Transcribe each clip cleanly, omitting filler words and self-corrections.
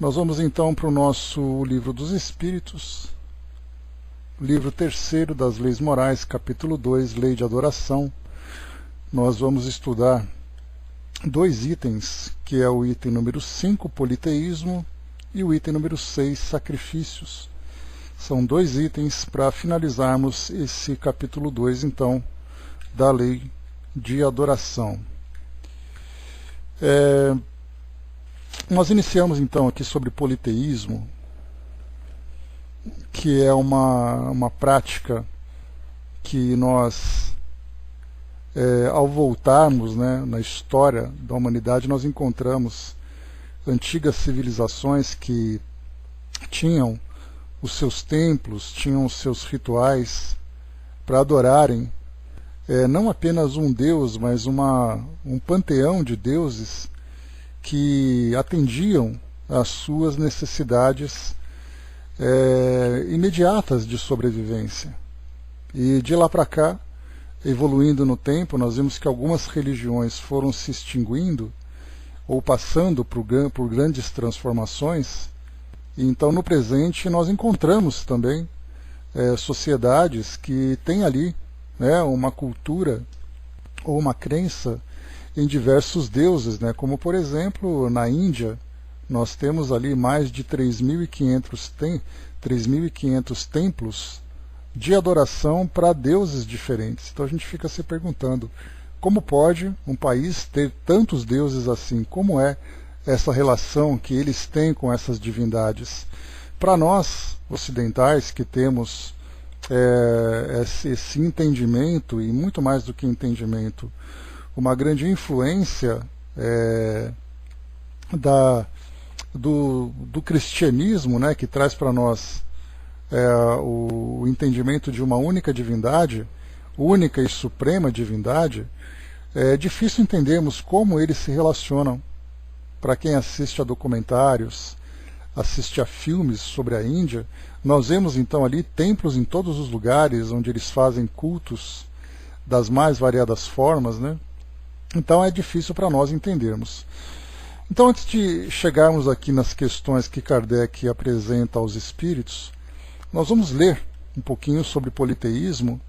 Nós vamos então para o nosso Livro dos Espíritos, livro 3º das Leis Morais, capítulo 2, Lei de Adoração. Nós vamos estudar dois itens, que é o item número 5, Politeísmo, e o item número 6, Sacrifícios. São dois itens para finalizarmos esse capítulo 2, então, da Lei de Adoração. Nós iniciamos então aqui sobre politeísmo, que é uma prática que nós, ao voltarmos, na história da humanidade, nós encontramos antigas civilizações que tinham os seus templos, tinham os seus rituais para adorarem não apenas um deus, mas um panteão de deuses que atendiam às suas necessidades imediatas de sobrevivência. E de lá para cá, evoluindo no tempo, nós vimos que algumas religiões foram se extinguindo ou passando por grandes transformações. E então, no presente, nós encontramos também sociedades que têm ali uma cultura ou uma crença em diversos deuses, como por exemplo na Índia nós temos ali mais de 3.500 templos de adoração para deuses diferentes. Então a gente fica se perguntando, como pode um país ter tantos deuses assim? Como é essa relação que eles têm com essas divindades? Para nós ocidentais que temos esse entendimento, e muito mais do que entendimento, uma grande influência do cristianismo, que traz para nós o entendimento de uma única divindade, única e suprema divindade. É difícil entendermos como eles se relacionam. Para quem assiste a documentários, assiste a filmes sobre a Índia, nós vemos então ali templos em todos os lugares onde eles fazem cultos das mais variadas formas, Então é difícil para nós entendermos. Então, antes de chegarmos aqui nas questões que Kardec apresenta aos espíritos, nós vamos ler um pouquinho sobre politeísmo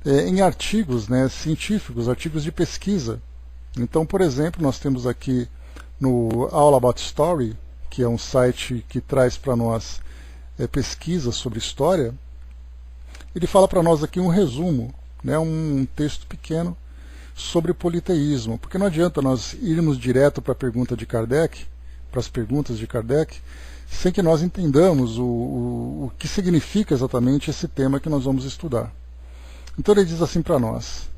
em artigos científicos, artigos de pesquisa. Então, por exemplo, nós temos aqui no All About Story, que é um site que traz para nós pesquisas sobre história. Ele fala para nós aqui um resumo, um texto pequeno sobre politeísmo, porque não adianta nós irmos direto para a pergunta de Kardec, para as perguntas de Kardec, sem que nós entendamos o que significa exatamente esse tema que nós vamos estudar. Então ele diz assim para nós: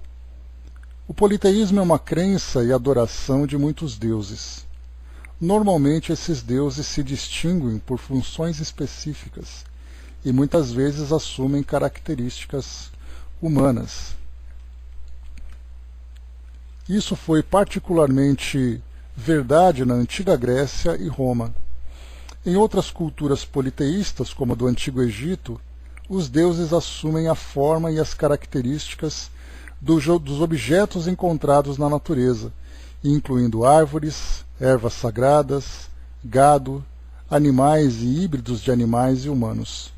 o politeísmo é uma crença e adoração de muitos deuses. Normalmente esses deuses se distinguem por funções específicas e muitas vezes assumem características humanas. Isso foi particularmente verdade na antiga Grécia e Roma. Em outras culturas politeístas, como a do Antigo Egito, os deuses assumem a forma e as características dos objetos encontrados na natureza, incluindo árvores, ervas sagradas, gado, animais e híbridos de animais e humanos.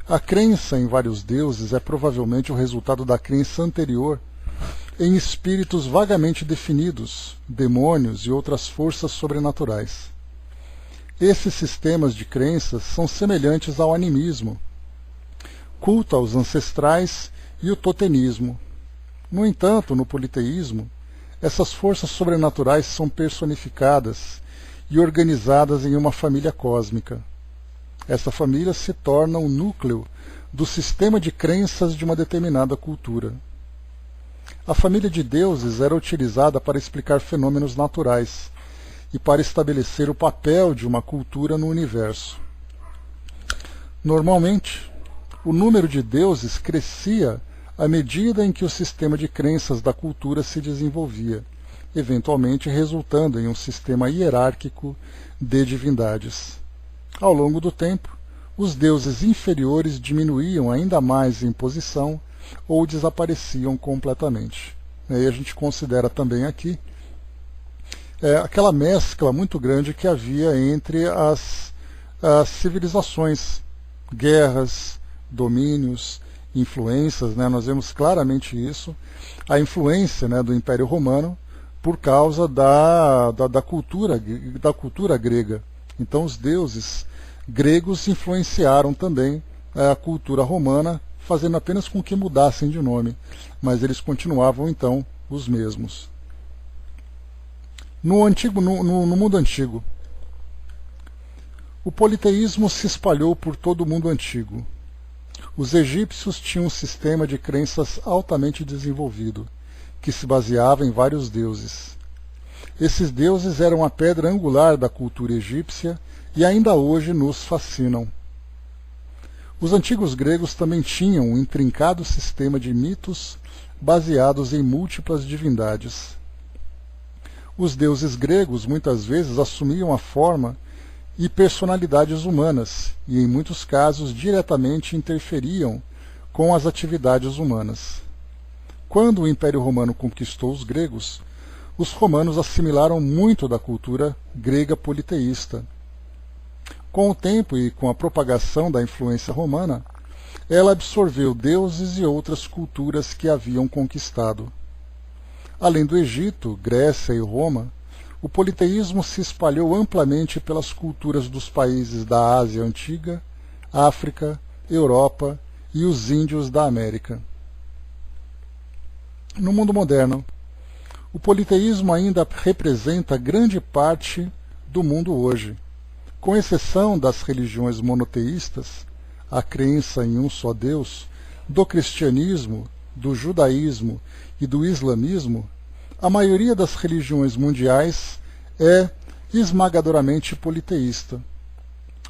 A crença em vários deuses é provavelmente o resultado da crença anterior em espíritos vagamente definidos, demônios e outras forças sobrenaturais. Esses sistemas de crenças são semelhantes ao animismo, culto aos ancestrais e o totemismo. No entanto, no politeísmo, essas forças sobrenaturais são personificadas e organizadas em uma família cósmica. Essa família se torna o núcleo do sistema de crenças de uma determinada cultura. A família de deuses era utilizada para explicar fenômenos naturais e para estabelecer o papel de uma cultura no universo. Normalmente, o número de deuses crescia à medida em que o sistema de crenças da cultura se desenvolvia, eventualmente resultando em um sistema hierárquico de divindades. Ao longo do tempo, os deuses inferiores diminuíam ainda mais em posição ou desapareciam completamente. E aí a gente considera também aqui aquela mescla muito grande que havia entre as civilizações, guerras, domínios, influências, né? Nós vemos claramente isso, a influência, né, do Império Romano por causa da cultura grega. Então os deuses gregos influenciaram também a cultura romana, fazendo apenas com que mudassem de nome, mas eles continuavam então os mesmos. No mundo antigo, o politeísmo se espalhou por todo o mundo antigo. Os egípcios tinham um sistema de crenças altamente desenvolvido, que se baseava em vários deuses. Esses deuses eram a pedra angular da cultura egípcia e ainda hoje nos fascinam. Os antigos gregos também tinham um intrincado sistema de mitos baseados em múltiplas divindades. Os deuses gregos muitas vezes assumiam a forma e personalidades humanas e, em muitos casos, diretamente interferiam com as atividades humanas. Quando o Império Romano conquistou os gregos, os romanos assimilaram muito da cultura grega politeísta. Com o tempo e com a propagação da influência romana, ela absorveu deuses e outras culturas que haviam conquistado. Além do Egito, Grécia e Roma, o politeísmo se espalhou amplamente pelas culturas dos países da Ásia Antiga, África, Europa e os índios da América. No mundo moderno, o politeísmo ainda representa grande parte do mundo hoje. Com exceção das religiões monoteístas, a crença em um só Deus, do cristianismo, do judaísmo e do islamismo, a maioria das religiões mundiais é esmagadoramente politeísta.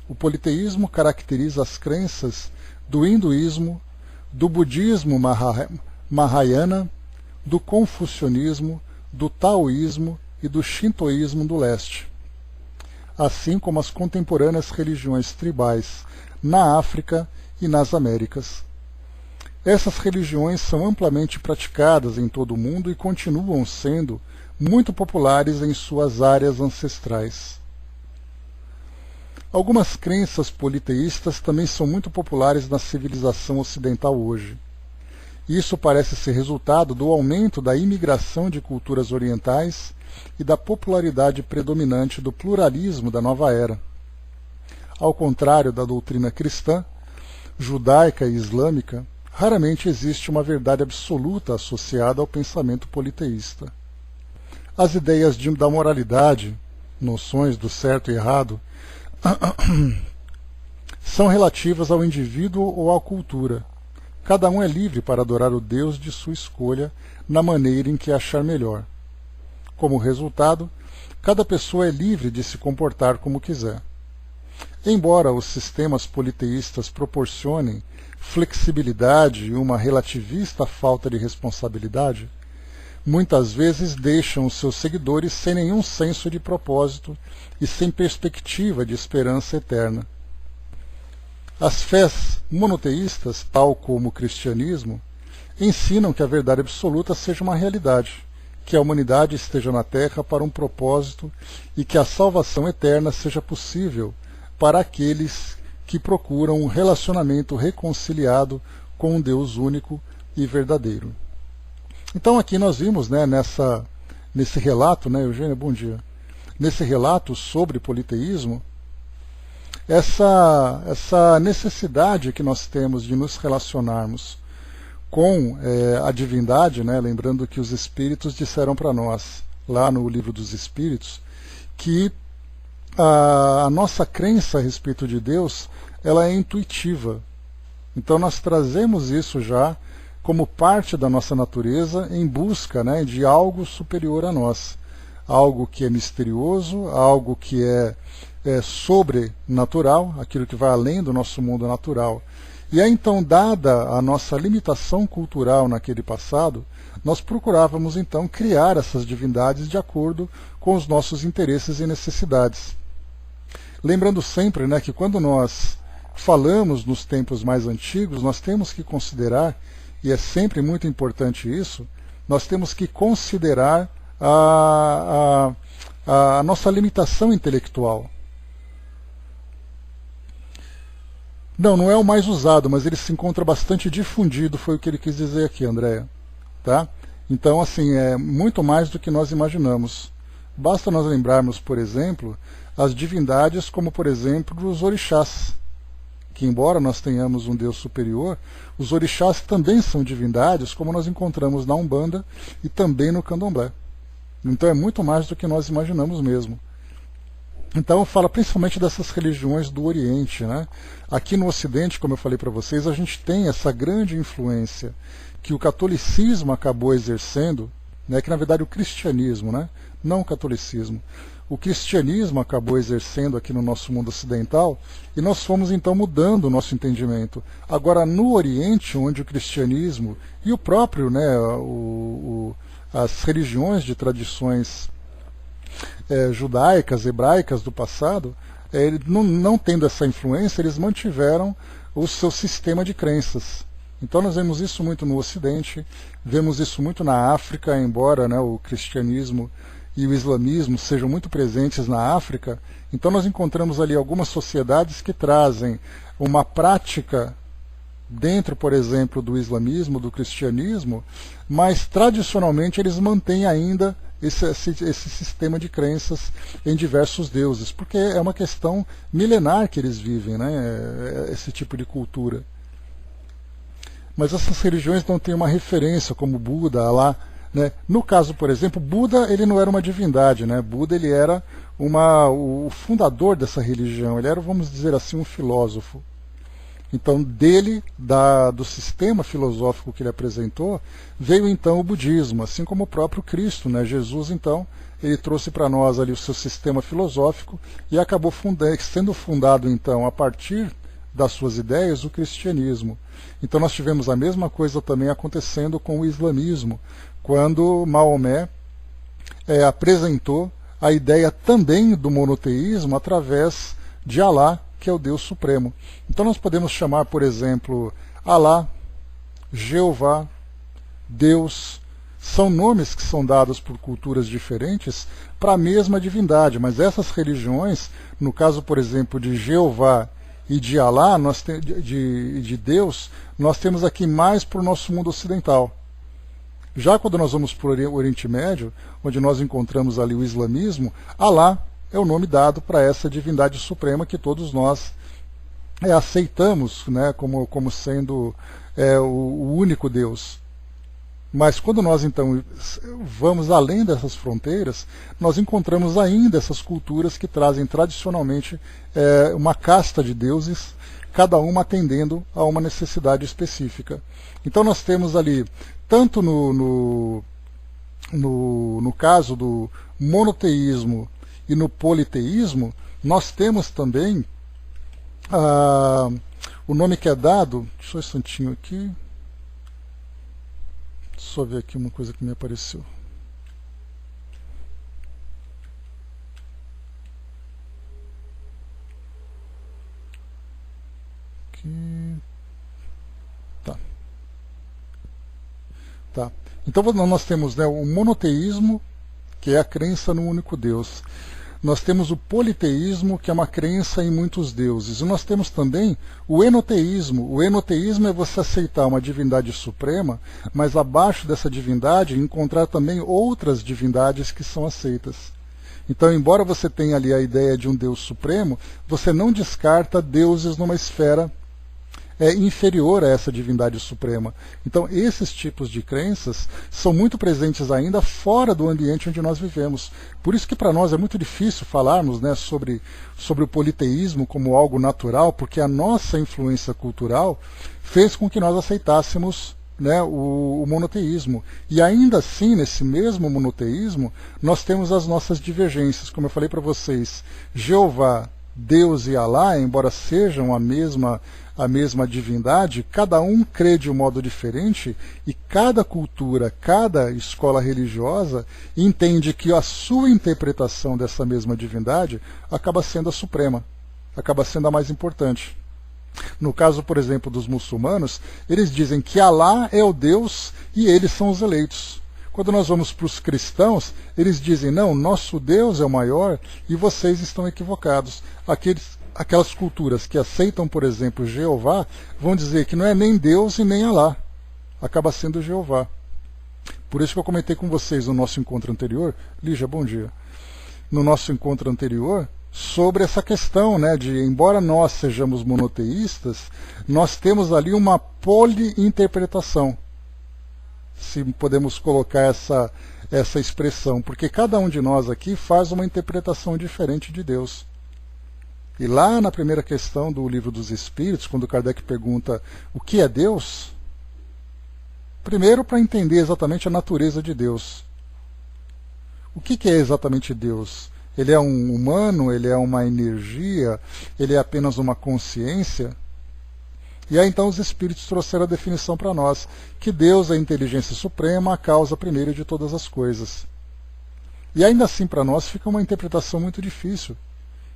O politeísmo caracteriza as crenças do hinduísmo, do budismo mahayana, do confucionismo, do taoísmo e do shintoísmo do leste, assim como as contemporâneas religiões tribais na África e nas Américas. Essas religiões são amplamente praticadas em todo o mundo e continuam sendo muito populares em suas áreas ancestrais. Algumas crenças politeístas também são muito populares na civilização ocidental hoje. Isso parece ser resultado do aumento da imigração de culturas orientais e da popularidade predominante do pluralismo da nova era. Ao contrário da doutrina cristã, judaica e islâmica, raramente existe uma verdade absoluta associada ao pensamento politeísta. As ideias da moralidade, noções do certo e errado, são relativas ao indivíduo ou à cultura. Cada um é livre para adorar o Deus de sua escolha na maneira em que achar melhor. Como resultado, cada pessoa é livre de se comportar como quiser. Embora os sistemas politeístas proporcionem flexibilidade e uma relativista falta de responsabilidade, muitas vezes deixam os seus seguidores sem nenhum senso de propósito e sem perspectiva de esperança eterna. As fés monoteístas, tal como o cristianismo, ensinam que a verdade absoluta seja uma realidade, que a humanidade esteja na Terra para um propósito e que a salvação eterna seja possível para aqueles que procuram um relacionamento reconciliado com um Deus único e verdadeiro. Então aqui nós vimos, né, nesse relato, né, Eugênia, bom dia, nesse relato sobre politeísmo, essa necessidade que nós temos de nos relacionarmos com a divindade, né, lembrando que os espíritos disseram para nós, lá no Livro dos Espíritos, que a nossa crença a respeito de Deus, ela é intuitiva. Então nós trazemos isso já como parte da nossa natureza em busca, né, de algo superior a nós. Algo que é misterioso, algo que é sobrenatural, aquilo que vai além do nosso mundo natural. E aí então, dada a nossa limitação cultural naquele passado, nós procurávamos então criar essas divindades de acordo com os nossos interesses e necessidades. Lembrando sempre, né, que quando nós falamos nos tempos mais antigos, nós temos que considerar, e é sempre muito importante isso, nós temos que considerar a nossa limitação intelectual. Não é o mais usado, mas ele se encontra bastante difundido, foi o que ele quis dizer aqui, Andréa. Tá? Então, assim, é muito mais do que nós imaginamos. Basta nós lembrarmos, por exemplo, as divindades como, por exemplo, os orixás, que embora nós tenhamos um Deus superior, os orixás também são divindades, como nós encontramos na Umbanda e também no Candomblé. Então é muito mais do que nós imaginamos mesmo. Então fala principalmente dessas religiões do Oriente, né? Aqui no Ocidente, como eu falei para vocês, a gente tem essa grande influência que o catolicismo acabou exercendo, né? Que na verdade o cristianismo, né? Não o catolicismo. O cristianismo acabou exercendo aqui no nosso mundo ocidental e nós fomos então mudando o nosso entendimento. Agora, no Oriente, onde o cristianismo e o próprio, né, as religiões de tradições judaicas, hebraicas do passado, não tendo essa influência, eles mantiveram o seu sistema de crenças. Então nós vemos isso muito no Ocidente, vemos isso muito na África, embora, né, o cristianismo e o islamismo sejam muito presentes na África. Então nós encontramos ali algumas sociedades que trazem uma prática dentro, por exemplo, do islamismo, do cristianismo, mas tradicionalmente eles mantêm ainda esse sistema de crenças em diversos deuses, porque é uma questão milenar que eles vivem, né, esse tipo de cultura. Mas essas religiões não têm uma referência como Buda, Alá, né? No caso, por exemplo, Buda ele não era uma divindade, né? Buda ele era o fundador dessa religião, ele era, vamos dizer assim, um filósofo. Então, dele, do sistema filosófico que ele apresentou, veio então o budismo, assim como o próprio Cristo, né? Jesus, então, ele trouxe para nós ali o seu sistema filosófico e acabou sendo fundado, então, a partir das suas ideias, o cristianismo. Então nós tivemos a mesma coisa também acontecendo com o islamismo, quando Maomé apresentou a ideia também do monoteísmo através de Alá, que é o Deus Supremo. Então nós podemos chamar, por exemplo, Alá, Jeová, Deus, são nomes que são dados por culturas diferentes para a mesma divindade, mas essas religiões, no caso, por exemplo, de Jeová e de Alá, de Deus, nós temos aqui mais para o nosso mundo ocidental. Já quando nós vamos para o Oriente Médio, onde nós encontramos ali o islamismo, Alá é o nome dado para essa divindade suprema que todos nós aceitamos, né, como sendo o único Deus. Mas quando nós então vamos além dessas fronteiras, nós encontramos ainda essas culturas que trazem tradicionalmente uma casta de deuses, cada uma atendendo a uma necessidade específica. Então nós temos ali, tanto no caso do monoteísmo e no politeísmo, nós temos também o nome que é dado, deixa eu um instantinho aqui, só ver aqui uma coisa que me apareceu. Aqui. Tá. Então nós temos, né, o monoteísmo, que é a crença no único Deus. Nós temos o politeísmo, que é uma crença em muitos deuses. E nós temos também o enoteísmo. O enoteísmo é você aceitar uma divindade suprema, mas abaixo dessa divindade encontrar também outras divindades que são aceitas. Então, embora você tenha ali a ideia de um Deus supremo, você não descarta deuses numa esfera inferior a essa divindade suprema. Então, esses tipos de crenças são muito presentes ainda fora do ambiente onde nós vivemos. Por isso que para nós é muito difícil falarmos, né, sobre o politeísmo como algo natural, porque a nossa influência cultural fez com que nós aceitássemos, né, o monoteísmo. E ainda assim, nesse mesmo monoteísmo, nós temos as nossas divergências. Como eu falei para vocês, Jeová, Deus e Alá, embora sejam a mesma divindade, cada um crê de um modo diferente e cada cultura, cada escola religiosa entende que a sua interpretação dessa mesma divindade acaba sendo a suprema, acaba sendo a mais importante. No caso, por exemplo, dos muçulmanos, eles dizem que Alá é o Deus e eles são os eleitos. Quando nós vamos para os cristãos, eles dizem, não, nosso Deus é o maior e vocês estão equivocados. Aquelas culturas que aceitam, por exemplo, Jeová, vão dizer que não é nem Deus e nem Alá, acaba sendo Jeová. Por isso que eu comentei com vocês no nosso encontro anterior, Lígia, bom dia, no nosso encontro anterior, sobre essa questão, né, de, embora nós sejamos monoteístas, nós temos ali uma poliinterpretação, se podemos colocar essa expressão, porque cada um de nós aqui faz uma interpretação diferente de Deus. E lá na primeira questão do Livro dos Espíritos, quando Kardec pergunta o que é Deus, primeiro para entender exatamente a natureza de Deus. O que é exatamente Deus? Ele é um humano? Ele é uma energia? Ele é apenas uma consciência? E aí então os Espíritos trouxeram a definição para nós, que Deus é a inteligência suprema, a causa primeira de todas as coisas. E ainda assim para nós fica uma interpretação muito difícil.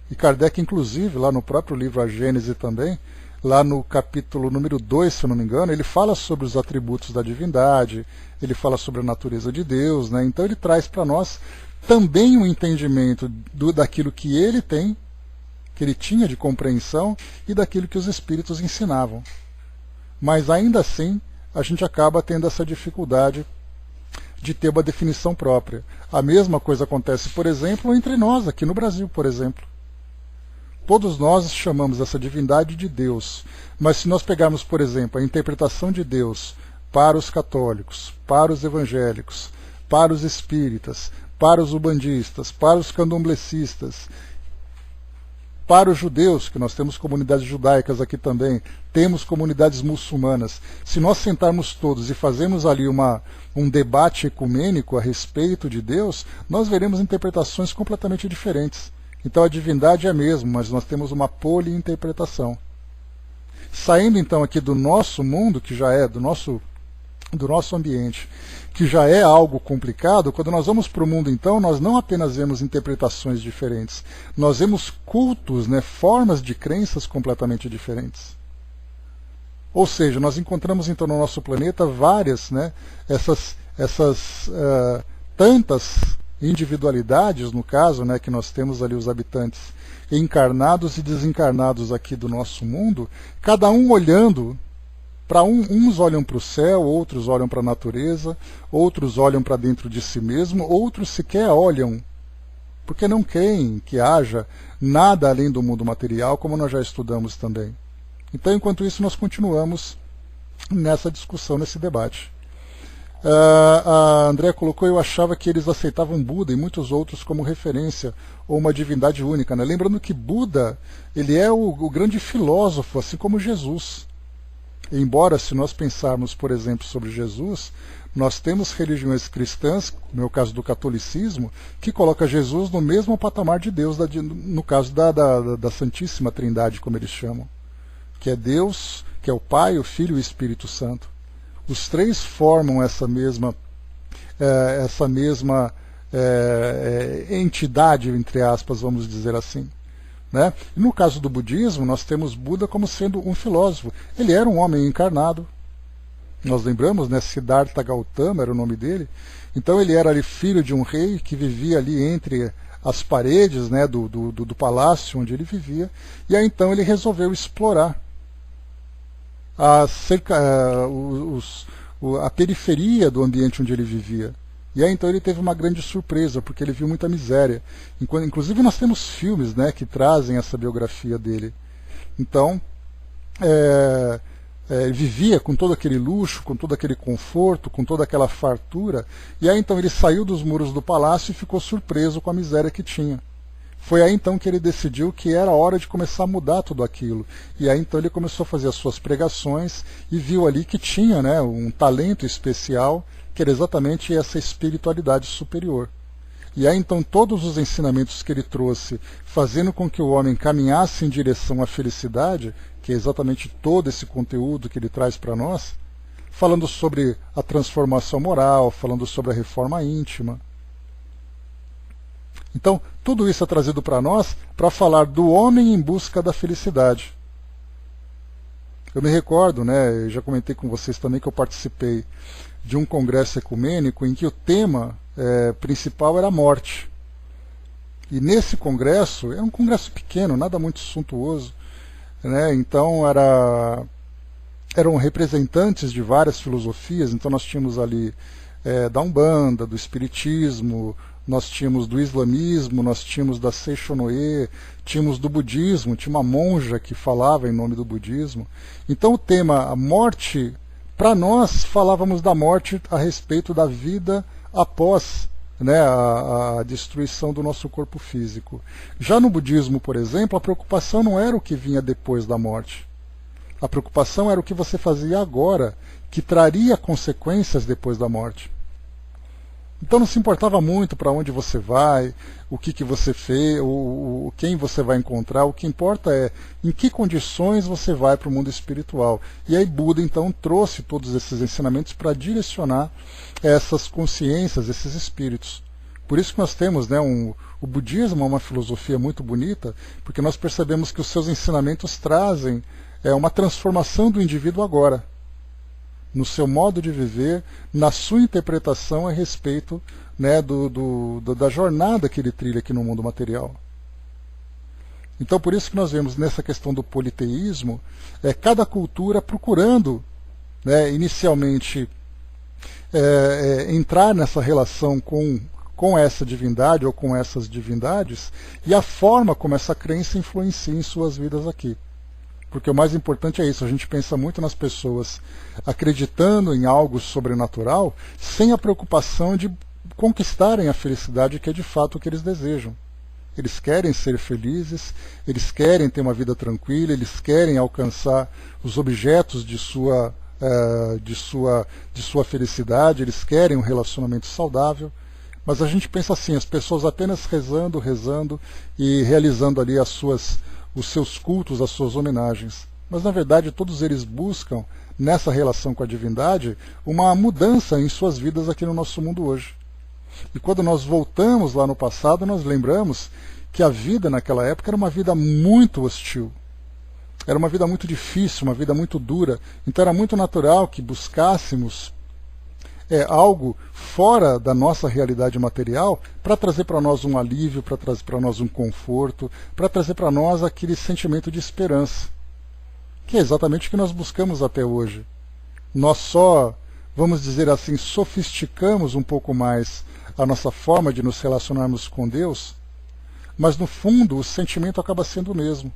E Kardec, inclusive, lá no próprio livro A Gênese também, lá no capítulo número 2, se eu não me engano, ele fala sobre os atributos da divindade, ele fala sobre a natureza de Deus, né? Então ele traz para nós também um entendimento daquilo que ele tem, que ele tinha de compreensão, e daquilo que os Espíritos ensinavam. Mas ainda assim, a gente acaba tendo essa dificuldade de ter uma definição própria. A mesma coisa acontece, por exemplo, entre nós, aqui no Brasil, por exemplo. Todos nós chamamos essa divindade de Deus, mas se nós pegarmos, por exemplo, a interpretação de Deus para os católicos, para os evangélicos, para os espíritas, para os ubandistas, para os candomblecistas, para os judeus, que nós temos comunidades judaicas aqui também, temos comunidades muçulmanas, se nós sentarmos todos e fazermos ali um debate ecumênico a respeito de Deus, nós veremos interpretações completamente diferentes. Então a divindade é a mesma, mas nós temos uma poliinterpretação. Saindo então aqui do nosso mundo, que já é do nosso ambiente, que já é algo complicado, quando nós vamos para o mundo então, nós não apenas vemos interpretações diferentes, nós vemos cultos, né, formas de crenças completamente diferentes. Ou seja, nós encontramos então no nosso planeta várias, né, tantas individualidades, no caso, né, que nós temos ali os habitantes encarnados e desencarnados aqui do nosso mundo, cada um olhando para uns olham para o céu, outros olham para a natureza, outros olham para dentro de si mesmo, outros sequer olham, porque não querem que haja nada além do mundo material, como nós já estudamos também. Então, enquanto isso, nós continuamos nessa discussão, nesse debate. A André colocou, eu achava que eles aceitavam Buda e muitos outros como referência, ou uma divindade única, né? Lembrando que Buda, ele é o grande filósofo, assim como Jesus. Embora, se nós pensarmos, por exemplo, sobre Jesus, nós temos religiões cristãs, no meu caso do catolicismo, que coloca Jesus no mesmo patamar de Deus, no caso da Santíssima Trindade, como eles chamam, que é Deus, que é o Pai, o Filho e o Espírito Santo. Os três formam essa mesma entidade, entre aspas, vamos dizer assim. Né? E no caso do budismo, nós temos Buda como sendo um filósofo. Ele era um homem encarnado. Nós lembramos, né? Siddhartha Gautama era o nome dele. Então ele era ali filho de um rei que vivia ali entre as paredes, né, do palácio onde ele vivia. E aí então ele resolveu explorar a periferia do ambiente onde ele vivia. E aí então ele teve uma grande surpresa, porque ele viu muita miséria. Inclusive nós temos filmes, né, que trazem essa biografia dele. Então, ele vivia com todo aquele luxo, com todo aquele conforto, com toda aquela fartura. E aí então ele saiu dos muros do palácio e ficou surpreso com a miséria que tinha. Foi aí então que ele decidiu que era hora de começar a mudar tudo aquilo. E aí então ele começou a fazer as suas pregações e viu ali que tinha, né, um talento especial, que era exatamente essa espiritualidade superior. E aí então todos os ensinamentos que ele trouxe, fazendo com que o homem caminhasse em direção à felicidade, que é exatamente todo esse conteúdo que ele traz para nós, falando sobre a transformação moral, falando sobre a reforma íntima. Então, tudo isso é trazido para nós para falar do homem em busca da felicidade. Eu me recordo, né, eu já comentei com vocês também que eu participei de um congresso ecumênico em que o tema principal era a morte. E nesse congresso, é um congresso pequeno, nada muito suntuoso, né, então eram representantes de várias filosofias, então nós tínhamos ali da Umbanda, do Espiritismo, nós tínhamos do Islamismo, nós tínhamos da Seishonoe, tínhamos do Budismo, tinha uma monja que falava em nome do Budismo. Então o tema, a morte, para nós falávamos da morte a respeito da vida após, né, a destruição do nosso corpo físico. Já no budismo, por exemplo, a preocupação não era o que vinha depois da morte. A preocupação era o que você fazia agora, que traria consequências depois da morte. Então não se importava muito para onde você vai, o que você fez, quem você vai encontrar. O que importa é em que condições você vai para o mundo espiritual. E aí Buda então trouxe todos esses ensinamentos para direcionar essas consciências, esses espíritos. Por isso que nós temos, né, o budismo é uma filosofia muito bonita, porque nós percebemos que os seus ensinamentos trazem uma transformação do indivíduo agora, no seu modo de viver, na sua interpretação a respeito, né, da jornada que ele trilha aqui no mundo material. Então por isso que nós vemos nessa questão do politeísmo, cada cultura procurando, né, inicialmente entrar nessa relação com essa divindade ou com essas divindades, e a forma como essa crença influencia em suas vidas aqui. Porque o mais importante é isso, a gente pensa muito nas pessoas acreditando em algo sobrenatural, sem a preocupação de conquistarem a felicidade, que é de fato o que eles desejam. Eles querem ser felizes, eles querem ter uma vida tranquila, eles querem alcançar os objetos de sua felicidade, eles querem um relacionamento saudável. Mas a gente pensa assim, as pessoas apenas rezando e realizando ali os seus cultos, as suas homenagens. Mas na verdade todos eles buscam, nessa relação com a divindade, uma mudança em suas vidas aqui no nosso mundo hoje. E quando nós voltamos lá no passado, nós lembramos que a vida naquela época era uma vida muito hostil. Era uma vida muito difícil, uma vida muito dura. Então era muito natural que buscássemos algo fora da nossa realidade material para trazer para nós um alívio, para trazer para nós um conforto, para trazer para nós aquele sentimento de esperança, que é exatamente o que nós buscamos até hoje. Nós só, vamos dizer assim, sofisticamos um pouco mais a nossa forma de nos relacionarmos com Deus, mas no fundo o sentimento acaba sendo o mesmo.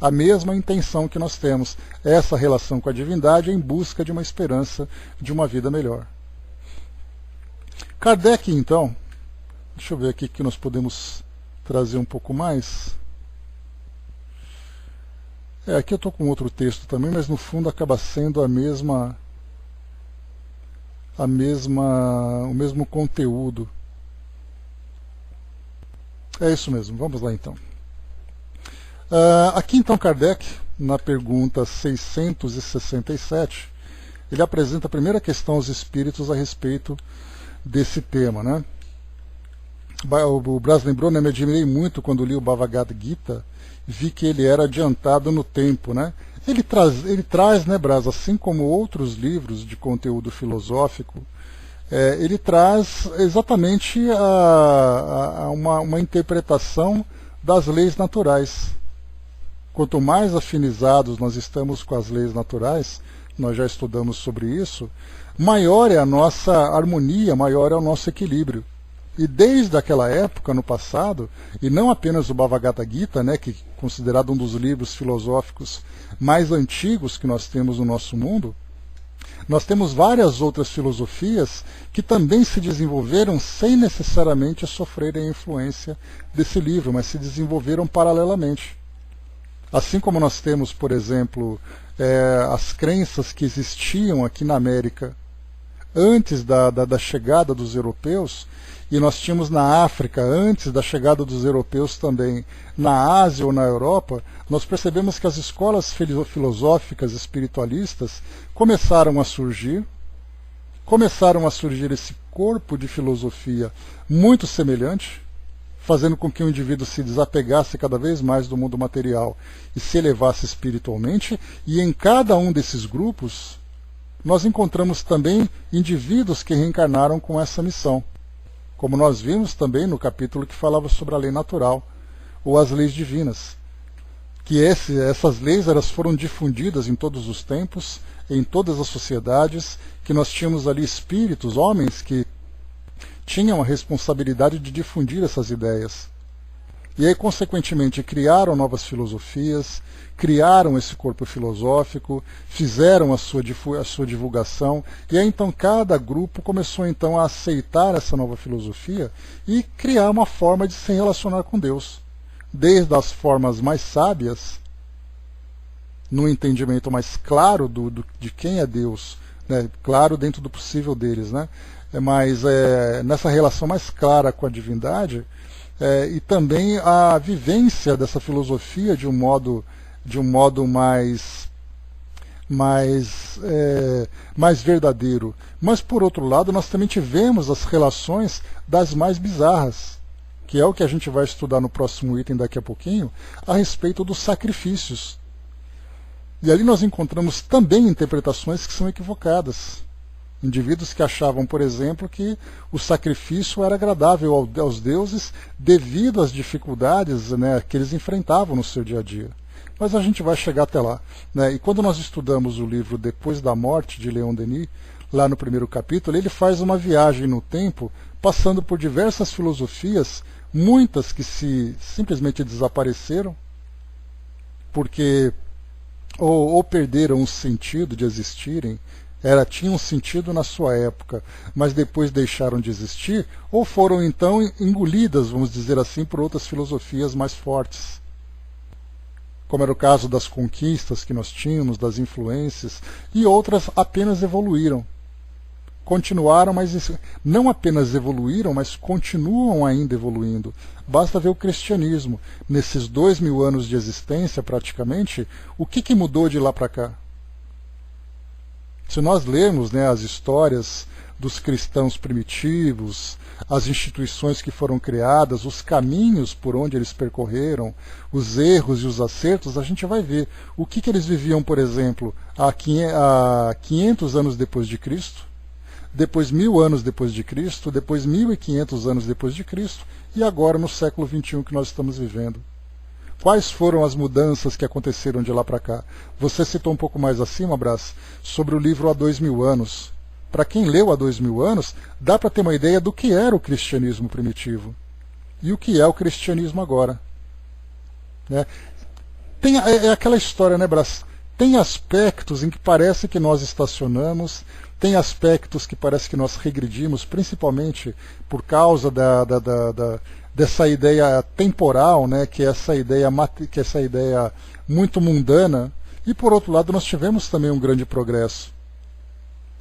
A mesma intenção que nós temos, essa relação com a divindade em busca de uma esperança de uma vida melhor. Kardec, então, deixa eu ver aqui que nós podemos trazer um pouco mais. Aqui eu estou com outro texto também, mas no fundo acaba sendo o mesmo conteúdo. É isso mesmo, vamos lá então. Aqui então Kardec, na pergunta 667, ele apresenta a primeira questão aos espíritos a respeito desse tema, né? O Braz lembrou, né, me admirei muito quando li o Bhagavad Gita, vi que ele era adiantado no tempo, né? Ele traz, né, Braz, assim como outros livros de conteúdo filosófico, ele traz exatamente uma interpretação das leis naturais. Quanto mais afinizados nós estamos com as leis naturais, nós já estudamos sobre isso, maior é a nossa harmonia, maior é o nosso equilíbrio. E desde aquela época, no passado, e não apenas o Bhagavad Gita, né, que é considerado um dos livros filosóficos mais antigos que nós temos no nosso mundo, nós temos várias outras filosofias que também se desenvolveram sem necessariamente sofrerem a influência desse livro, mas se desenvolveram paralelamente. Assim como nós temos, por exemplo, as crenças que existiam aqui na América antes da chegada dos europeus, e nós tínhamos na África, antes da chegada dos europeus também, na Ásia ou na Europa, nós percebemos que as escolas filosóficas espiritualistas começaram a surgir esse corpo de filosofia muito semelhante, fazendo com que o indivíduo se desapegasse cada vez mais do mundo material e se elevasse espiritualmente, e em cada um desses grupos nós encontramos também indivíduos que reencarnaram com essa missão, como nós vimos também no capítulo que falava sobre a lei natural, ou as leis divinas, que essas leis elas foram difundidas em todos os tempos, em todas as sociedades, que nós tínhamos ali espíritos, homens que tinham a responsabilidade de difundir essas ideias. E aí, consequentemente, criaram novas filosofias, criaram esse corpo filosófico, fizeram a sua divulgação, e aí então cada grupo começou então a aceitar essa nova filosofia e criar uma forma de se relacionar com Deus. Desde as formas mais sábias, no entendimento mais claro de quem é Deus, né? Claro dentro do possível deles, né? Mas nessa relação mais clara com a divindade, e também a vivência dessa filosofia de um modo mais verdadeiro. Mas, por outro lado, nós também tivemos as relações das mais bizarras, que é o que a gente vai estudar no próximo item daqui a pouquinho, a respeito dos sacrifícios. E ali nós encontramos também interpretações que são equivocadas. Indivíduos que achavam, por exemplo, que o sacrifício era agradável aos deuses devido às dificuldades, né, que eles enfrentavam no seu dia a dia. Mas a gente vai chegar até lá, né? E quando nós estudamos o livro Depois da Morte, de Leon Denis, lá no primeiro capítulo, ele faz uma viagem no tempo, passando por diversas filosofias, muitas que simplesmente desapareceram, porque ou perderam o sentido de existirem, tinham um sentido na sua época, mas depois deixaram de existir, ou foram então engolidas, vamos dizer assim, por outras filosofias mais fortes. Como era o caso das conquistas que nós tínhamos, das influências, e outras apenas evoluíram. Continuaram, mas não apenas evoluíram, mas continuam ainda evoluindo. Basta ver o cristianismo. Nesses 2000 anos de existência, praticamente, o que mudou de lá para cá? Se nós lermos, né, as histórias dos cristãos primitivos, as instituições que foram criadas, os caminhos por onde eles percorreram, os erros e os acertos, a gente vai ver o que eles viviam, por exemplo, há 500 anos depois de Cristo, depois 1000 anos depois de Cristo, depois 1500 anos depois de Cristo, e agora no século XXI que nós estamos vivendo. Quais foram as mudanças que aconteceram de lá para cá? Você citou um pouco mais acima, Brás, sobre o livro Há 2000 anos. Para quem leu Há 2000 anos, dá para ter uma ideia do que era o cristianismo primitivo e o que é o cristianismo agora. Né? É aquela história, né, Brás? Tem aspectos em que parece que nós estacionamos, tem aspectos que parece que nós regredimos, principalmente por causa dessa ideia temporal, né, que é essa ideia muito mundana, e por outro lado nós tivemos também um grande progresso.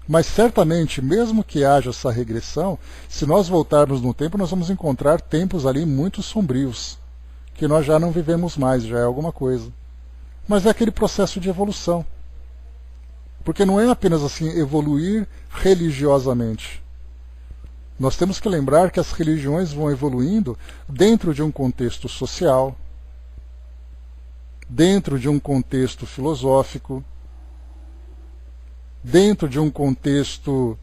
Mas certamente, mesmo que haja essa regressão, se nós voltarmos no tempo, nós vamos encontrar tempos ali muito sombrios, que nós já não vivemos mais, já é alguma coisa. Mas é aquele processo de evolução. Porque não é apenas assim evoluir religiosamente. Nós temos que lembrar que as religiões vão evoluindo dentro de um contexto social, dentro de um contexto filosófico, dentro de um contexto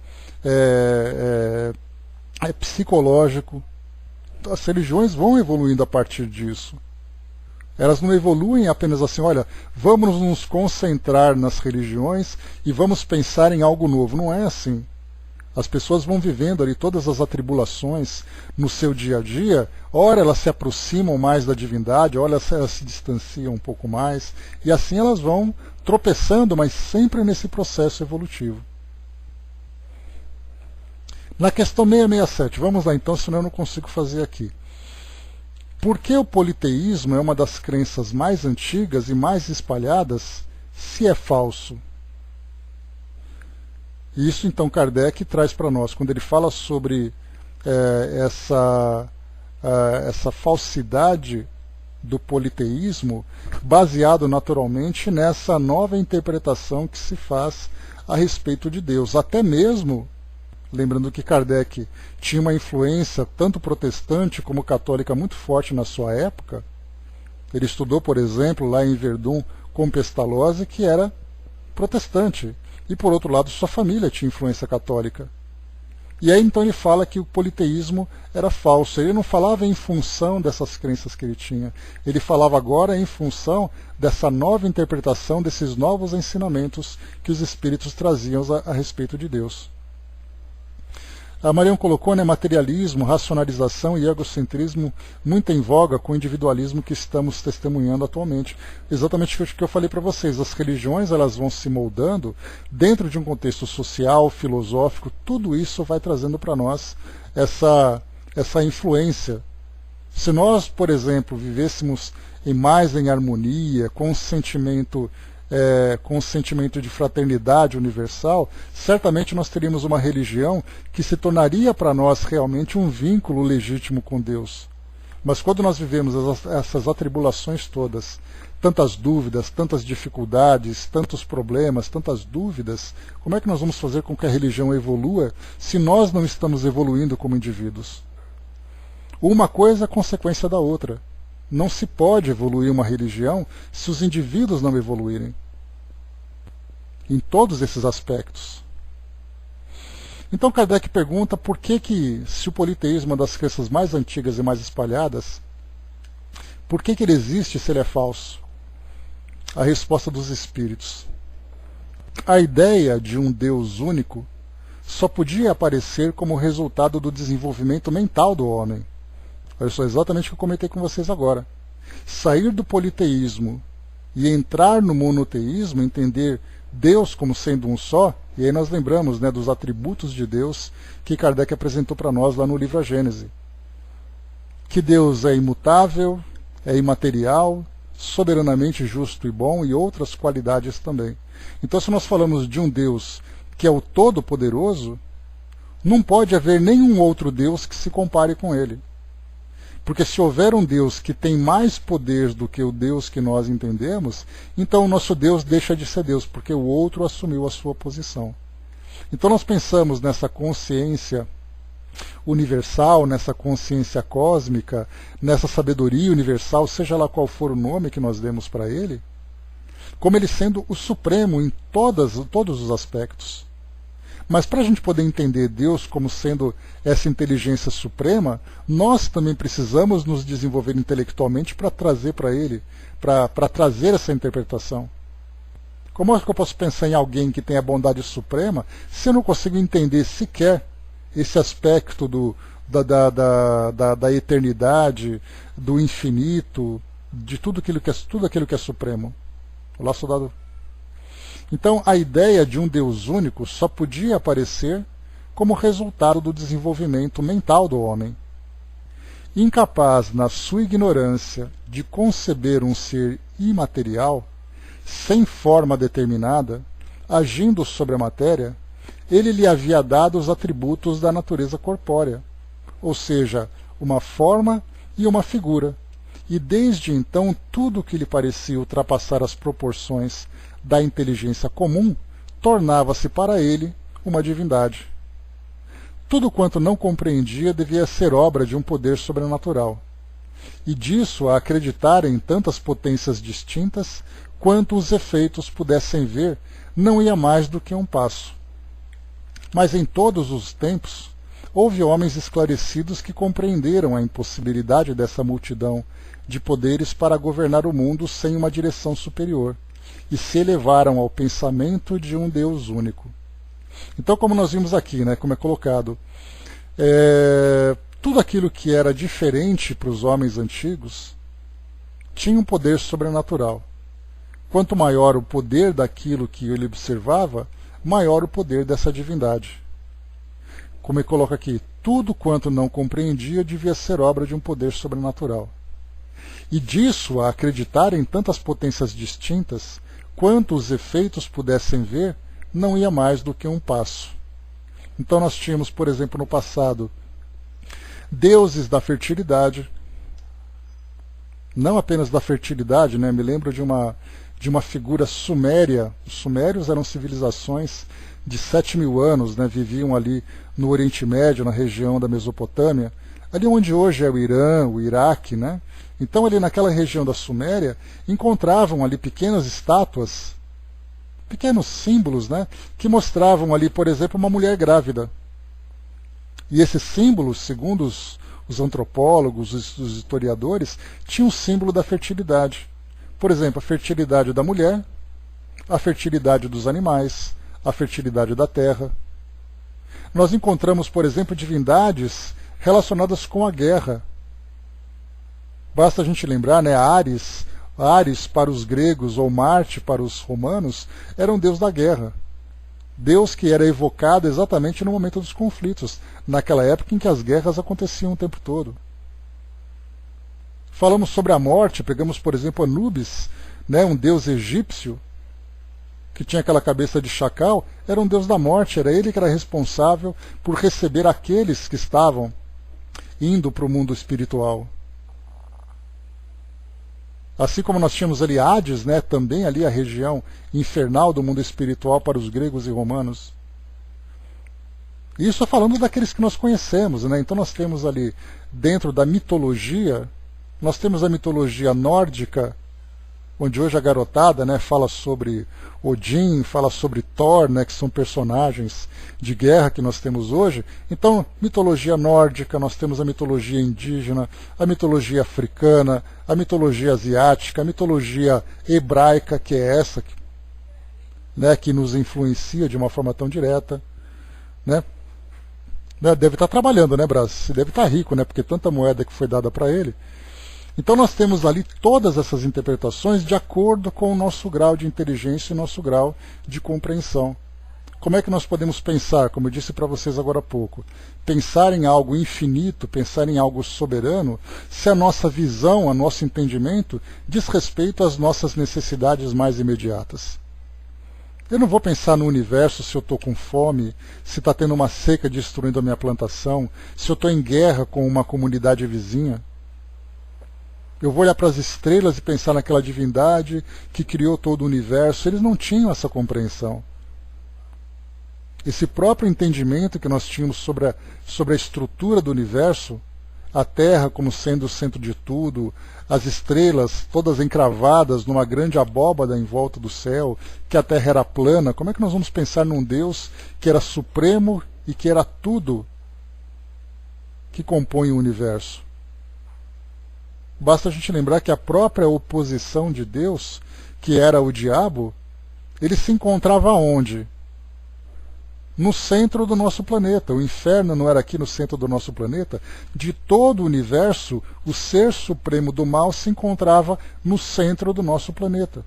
psicológico. As religiões vão evoluindo a partir disso. Elas não evoluem apenas assim, olha, vamos nos concentrar nas religiões e vamos pensar em algo novo. Não é assim. As pessoas vão vivendo ali todas as atribulações no seu dia a dia, ora elas se aproximam mais da divindade, ora elas se distanciam um pouco mais, e assim elas vão tropeçando, mas sempre nesse processo evolutivo. Na questão 667, vamos lá então, senão eu não consigo fazer aqui. Por que o politeísmo é uma das crenças mais antigas e mais espalhadas, se é falso? E isso então Kardec traz para nós, quando ele fala sobre essa falsidade do politeísmo, baseado naturalmente nessa nova interpretação que se faz a respeito de Deus. Até mesmo lembrando que Kardec tinha uma influência tanto protestante como católica muito forte na sua época. Ele estudou, por exemplo, lá em Verdun, com Pestalozzi, que era protestante, e por outro lado sua família tinha influência católica. E aí então ele fala que o politeísmo era falso. Ele não falava em função dessas crenças que ele tinha, ele falava agora em função dessa nova interpretação, desses novos ensinamentos que os espíritos traziam a respeito de Deus. A Marião colocou, né, materialismo, racionalização e egocentrismo muito em voga com o individualismo que estamos testemunhando atualmente. Exatamente o que eu falei para vocês, as religiões elas vão se moldando dentro de um contexto social, filosófico, tudo isso vai trazendo para nós essa influência. Se nós, por exemplo, vivêssemos mais em harmonia, com um sentimento de fraternidade universal, certamente nós teríamos uma religião que se tornaria para nós realmente um vínculo legítimo com Deus. Mas quando nós vivemos essas atribulações todas, tantas dúvidas, tantas dificuldades, tantos problemas, tantas dúvidas, como é que nós vamos fazer com que a religião evolua se nós não estamos evoluindo como indivíduos? Uma coisa é consequência da outra. Não se pode evoluir uma religião se os indivíduos não evoluírem. Em todos esses aspectos. Então Kardec pergunta por que se o politeísmo é uma das crenças mais antigas e mais espalhadas, por que ele existe se ele é falso? A resposta dos espíritos. A ideia de um Deus único só podia aparecer como resultado do desenvolvimento mental do homem. Olha só, exatamente o que eu comentei com vocês agora. Sair do politeísmo e entrar no monoteísmo, entender Deus como sendo um só, e aí nós lembramos, né, dos atributos de Deus que Kardec apresentou para nós lá no livro A Gênese. Que Deus é imutável, é imaterial, soberanamente justo e bom, e outras qualidades também. Então, se nós falamos de um Deus que é o Todo-Poderoso, não pode haver nenhum outro Deus que se compare com ele. Porque se houver um Deus que tem mais poder do que o Deus que nós entendemos, então o nosso Deus deixa de ser Deus, porque o outro assumiu a sua posição. Então nós pensamos nessa consciência universal, nessa consciência cósmica, nessa sabedoria universal, seja lá qual for o nome que nós demos para ele, como ele sendo o supremo em todos os aspectos. Mas para a gente poder entender Deus como sendo essa inteligência suprema, nós também precisamos nos desenvolver intelectualmente para trazer para ele, para trazer essa interpretação. Como é que eu posso pensar em alguém que tem a bondade suprema se eu não consigo entender sequer esse aspecto da eternidade, do infinito, de tudo aquilo que é supremo? Olá, soldado. Então, a ideia de um Deus único só podia aparecer como resultado do desenvolvimento mental do homem. Incapaz, na sua ignorância, de conceber um ser imaterial, sem forma determinada, agindo sobre a matéria, ele lhe havia dado os atributos da natureza corpórea, ou seja, uma forma e uma figura. E desde então, tudo que lhe parecia ultrapassar as proporções da inteligência comum, tornava-se para ele uma divindade. Tudo quanto não compreendia devia ser obra de um poder sobrenatural, e disso a acreditar em tantas potências distintas, quanto os efeitos pudessem ver, não ia mais do que um passo. Mas em todos os tempos, houve homens esclarecidos que compreenderam a impossibilidade dessa multidão de poderes para governar o mundo sem uma direção superior, e se elevaram ao pensamento de um Deus único. Então, como nós vimos aqui, né, como é colocado, tudo aquilo que era diferente para os homens antigos tinha um poder sobrenatural. Quanto maior o poder daquilo que ele observava, maior o poder dessa divindade. Como ele coloca aqui, tudo quanto não compreendia devia ser obra de um poder sobrenatural. E disso a acreditar em tantas potências distintas, quanto os efeitos pudessem ver, não ia mais do que um passo. Então nós tínhamos, por exemplo, no passado, deuses da fertilidade, não apenas da fertilidade, né? Me lembro de uma figura suméria. Os sumérios eram civilizações de 7.000 anos, né? Viviam ali no Oriente Médio, na região da Mesopotâmia, ali onde hoje é o Irã, o Iraque, né? Então ali naquela região da Suméria, encontravam ali pequenas estátuas, pequenos símbolos, né? Que mostravam ali, por exemplo, uma mulher grávida. E esses símbolos, segundo os antropólogos, os historiadores, tinham um símbolo da fertilidade. Por exemplo, a fertilidade da mulher, a fertilidade dos animais, a fertilidade da terra. Nós encontramos, por exemplo, divindades relacionadas com a guerra. Basta a gente lembrar, né, Ares para os gregos ou Marte para os romanos, era um deus da guerra. Deus que era evocado exatamente no momento dos conflitos, naquela época em que as guerras aconteciam o tempo todo. Falamos sobre a morte, pegamos, por exemplo, Anubis, né, um deus egípcio, que tinha aquela cabeça de chacal, era um deus da morte, era ele que era responsável por receber aqueles que estavam indo para o mundo espiritual. Assim como nós tínhamos ali Hades, né, também ali a região infernal do mundo espiritual para os gregos e romanos. Isso falando daqueles que nós conhecemos, né? Então nós temos ali, dentro da mitologia, nós temos a mitologia nórdica, onde hoje a garotada, né, fala sobre Odin, fala sobre Thor, né, que são personagens de guerra que nós temos hoje. Então, mitologia nórdica, nós temos a mitologia indígena, a mitologia africana, a mitologia asiática, a mitologia hebraica, que é essa, né, que nos influencia de uma forma tão direta, né? Deve estar trabalhando, né, Brás? Deve estar rico, né, porque tanta moeda que foi dada para ele. Então nós temos ali todas essas interpretações de acordo com o nosso grau de inteligência e nosso grau de compreensão. Como é que nós podemos pensar, como eu disse para vocês agora há pouco, pensar em algo infinito, pensar em algo soberano, se a nossa visão, o nosso entendimento diz respeito às nossas necessidades mais imediatas? Eu não vou pensar no universo se eu estou com fome, se está tendo uma seca destruindo a minha plantação, se eu estou em guerra com uma comunidade vizinha. Eu vou olhar para as estrelas e pensar naquela divindade que criou todo o universo. Eles não tinham essa compreensão. Esse próprio entendimento que nós tínhamos sobre a estrutura do universo, a Terra como sendo o centro de tudo, as estrelas todas encravadas numa grande abóbada em volta do céu, que a Terra era plana, como é que nós vamos pensar num Deus que era supremo e que era tudo que compõe o universo? Basta a gente lembrar que a própria oposição de Deus, que era o diabo, ele se encontrava onde? No centro do nosso planeta. O inferno não era aqui no centro do nosso planeta? De todo o universo, o ser supremo do mal se encontrava no centro do nosso planeta.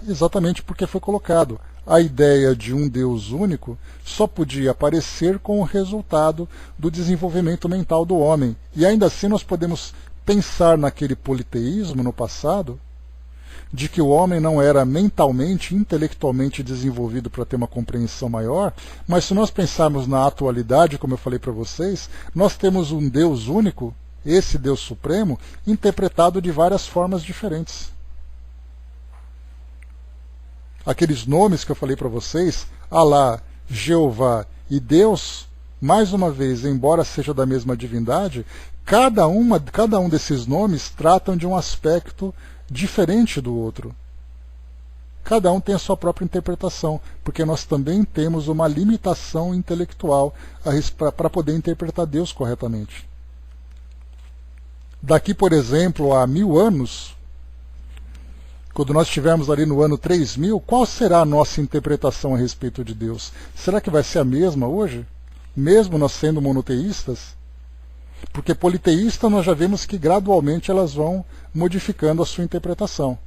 Exatamente porque foi colocado. A ideia de um Deus único só podia aparecer com o resultado do desenvolvimento mental do homem. E ainda assim nós podemos pensar naquele politeísmo no passado, de que o homem não era mentalmente, intelectualmente desenvolvido para ter uma compreensão maior, mas se nós pensarmos na atualidade, como eu falei para vocês, nós temos um Deus único, esse Deus supremo, interpretado de várias formas diferentes. Aqueles nomes que eu falei para vocês, Alá, Jeová e Deus, mais uma vez, embora seja da mesma divindade, cada um desses nomes tratam de um aspecto diferente do outro. Cada um tem a sua própria interpretação, porque nós também temos uma limitação intelectual para poder interpretar Deus corretamente. Daqui, por exemplo, a 1000 anos, quando nós estivermos ali no ano 3000, qual será a nossa interpretação a respeito de Deus? Será que vai ser a mesma hoje? Mesmo nós sendo monoteístas? Porque politeístas nós já vemos que gradualmente elas vão modificando a sua interpretação.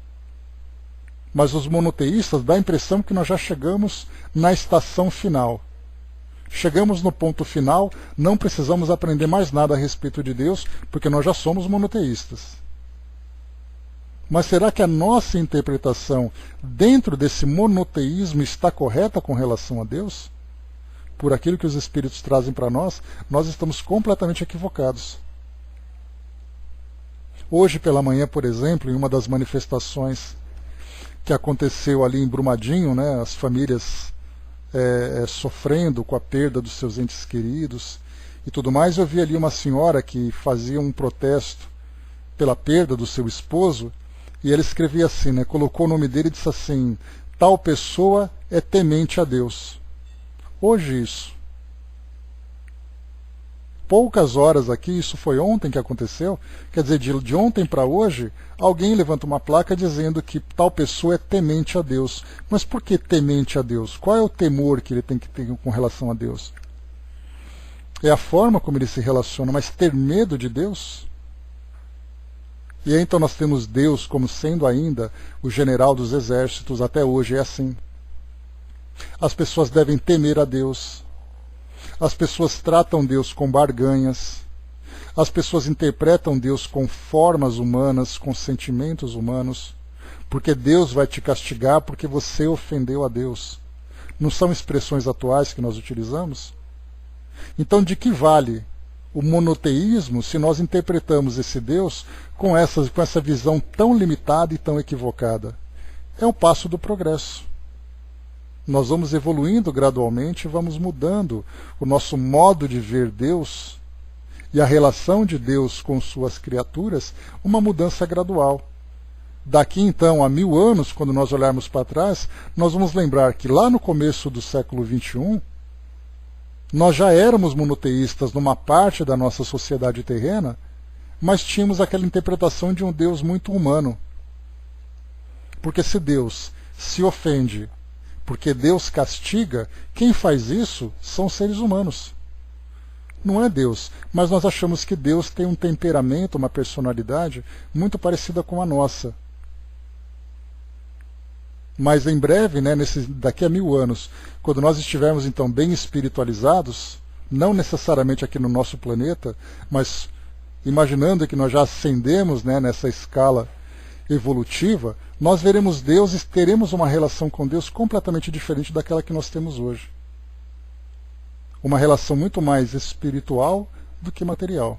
Mas os monoteístas dá a impressão que nós já chegamos na estação final. Chegamos no ponto final, não precisamos aprender mais nada a respeito de Deus, porque nós já somos monoteístas. Mas será que a nossa interpretação dentro desse monoteísmo está correta com relação a Deus? Por aquilo que os Espíritos trazem para nós, nós estamos completamente equivocados. Hoje pela manhã, por exemplo, em uma das manifestações que aconteceu ali em Brumadinho, né, as famílias sofrendo com a perda dos seus entes queridos e tudo mais, eu vi ali uma senhora que fazia um protesto pela perda do seu esposo, e ela escrevia assim, né, colocou o nome dele e disse assim: tal pessoa é temente a Deus. Hoje isso. Poucas horas aqui, isso foi ontem que aconteceu, quer dizer, de ontem para hoje, alguém levanta uma placa dizendo que tal pessoa é temente a Deus. Mas por que temente a Deus? Qual é o temor que ele tem que ter com relação a Deus? É a forma como ele se relaciona, mas ter medo de Deus? E aí, então nós temos Deus como sendo ainda o general dos exércitos, até hoje é assim. As pessoas devem temer a Deus. As pessoas tratam Deus com barganhas. As pessoas interpretam Deus com formas humanas, com sentimentos humanos, porque Deus vai te castigar porque você ofendeu a Deus. Não são expressões atuais que nós utilizamos? Então, de que vale o monoteísmo se nós interpretamos esse Deus com essa visão tão limitada e tão equivocada? É um passo do progresso. Nós vamos evoluindo gradualmente, vamos mudando o nosso modo de ver Deus e a relação de Deus com suas criaturas, uma mudança gradual. Daqui então a 1000 anos, quando nós olharmos para trás, nós vamos lembrar que lá no começo do século XXI, nós já éramos monoteístas numa parte da nossa sociedade terrena, mas tínhamos aquela interpretação de um Deus muito humano. Porque se Deus se ofende, porque Deus castiga, quem faz isso são seres humanos. Não é Deus, mas nós achamos que Deus tem um temperamento, uma personalidade muito parecida com a nossa. Mas em breve, né, daqui a 1000 anos, quando nós estivermos então bem espiritualizados, não necessariamente aqui no nosso planeta, mas imaginando que nós já ascendemos, né, nessa escala evolutiva, nós veremos Deus e teremos uma relação com Deus completamente diferente daquela que nós temos hoje. Uma relação muito mais espiritual do que material.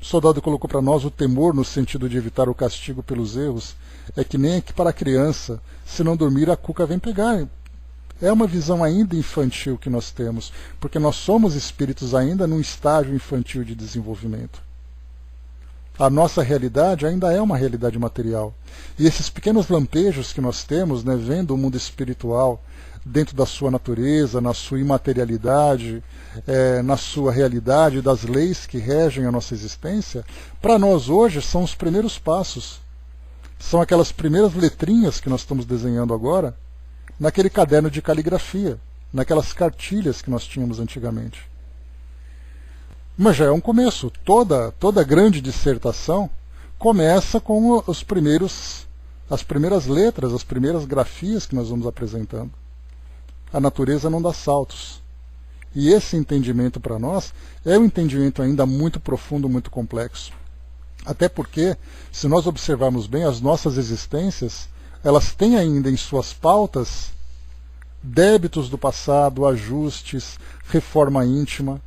O soldado colocou para nós: o temor no sentido de evitar o castigo pelos erros é que nem que para a criança, se não dormir a cuca vem pegar. É uma visão ainda infantil que nós temos, porque nós somos espíritos ainda num estágio infantil de desenvolvimento. A nossa realidade ainda é uma realidade material. E esses pequenos lampejos que nós temos, né, vendo o mundo espiritual dentro da sua natureza, na sua imaterialidade, na sua realidade, das leis que regem a nossa existência, para nós hoje são os primeiros passos. São aquelas primeiras letrinhas que nós estamos desenhando agora naquele caderno de caligrafia, naquelas cartilhas que nós tínhamos antigamente. Mas já é um começo. Toda grande dissertação começa com as primeiras letras, as primeiras grafias que nós vamos apresentando. A natureza não dá saltos. E esse entendimento para nós é um entendimento ainda muito profundo, muito complexo. Até porque, se nós observarmos bem, as nossas existências, elas têm ainda em suas pautas débitos do passado, ajustes, reforma íntima.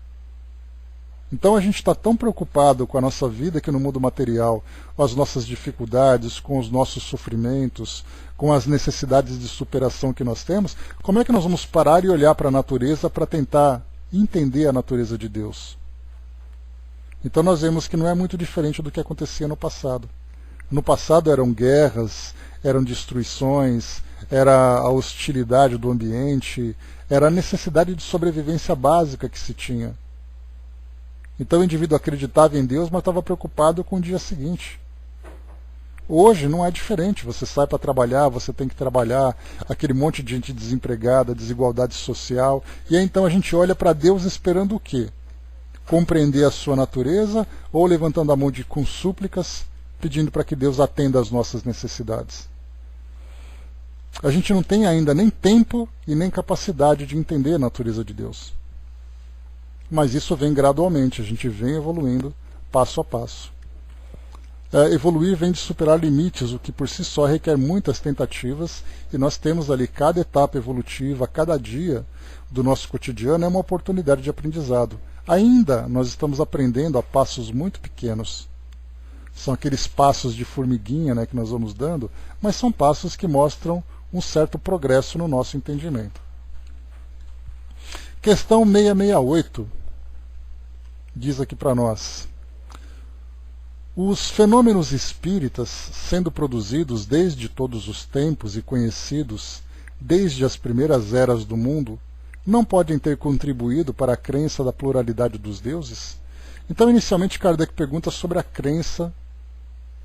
Então a gente está tão preocupado com a nossa vida aqui no mundo material, com as nossas dificuldades, com os nossos sofrimentos, com as necessidades de superação que nós temos, como é que nós vamos parar e olhar para a natureza para tentar entender a natureza de Deus? Então nós vemos que não é muito diferente do que acontecia no passado. No passado eram guerras, eram destruições, era a hostilidade do ambiente, era a necessidade de sobrevivência básica que se tinha. Então o indivíduo acreditava em Deus, mas estava preocupado com o dia seguinte. Hoje não é diferente. Você sai para trabalhar, você tem que trabalhar, aquele monte de gente desempregada, desigualdade social. E aí então a gente olha para Deus esperando o quê? Compreender a sua natureza ou levantando a mão com súplicas, pedindo para que Deus atenda às nossas necessidades. A gente não tem ainda nem tempo e nem capacidade de entender a natureza de Deus. Mas isso vem gradualmente, a gente vem evoluindo passo a passo. Evoluir vem de superar limites, o que por si só requer muitas tentativas, e nós temos ali cada etapa evolutiva, cada dia do nosso cotidiano é uma oportunidade de aprendizado. Ainda nós estamos aprendendo a passos muito pequenos. São aqueles passos de formiguinha, né, que nós vamos dando, mas são passos que mostram um certo progresso no nosso entendimento. Questão 668 diz aqui para nós: os fenômenos espíritas, sendo produzidos desde todos os tempos e conhecidos desde as primeiras eras do mundo, não podem ter contribuído para a crença da pluralidade dos deuses? Então, inicialmente, Kardec pergunta sobre a crença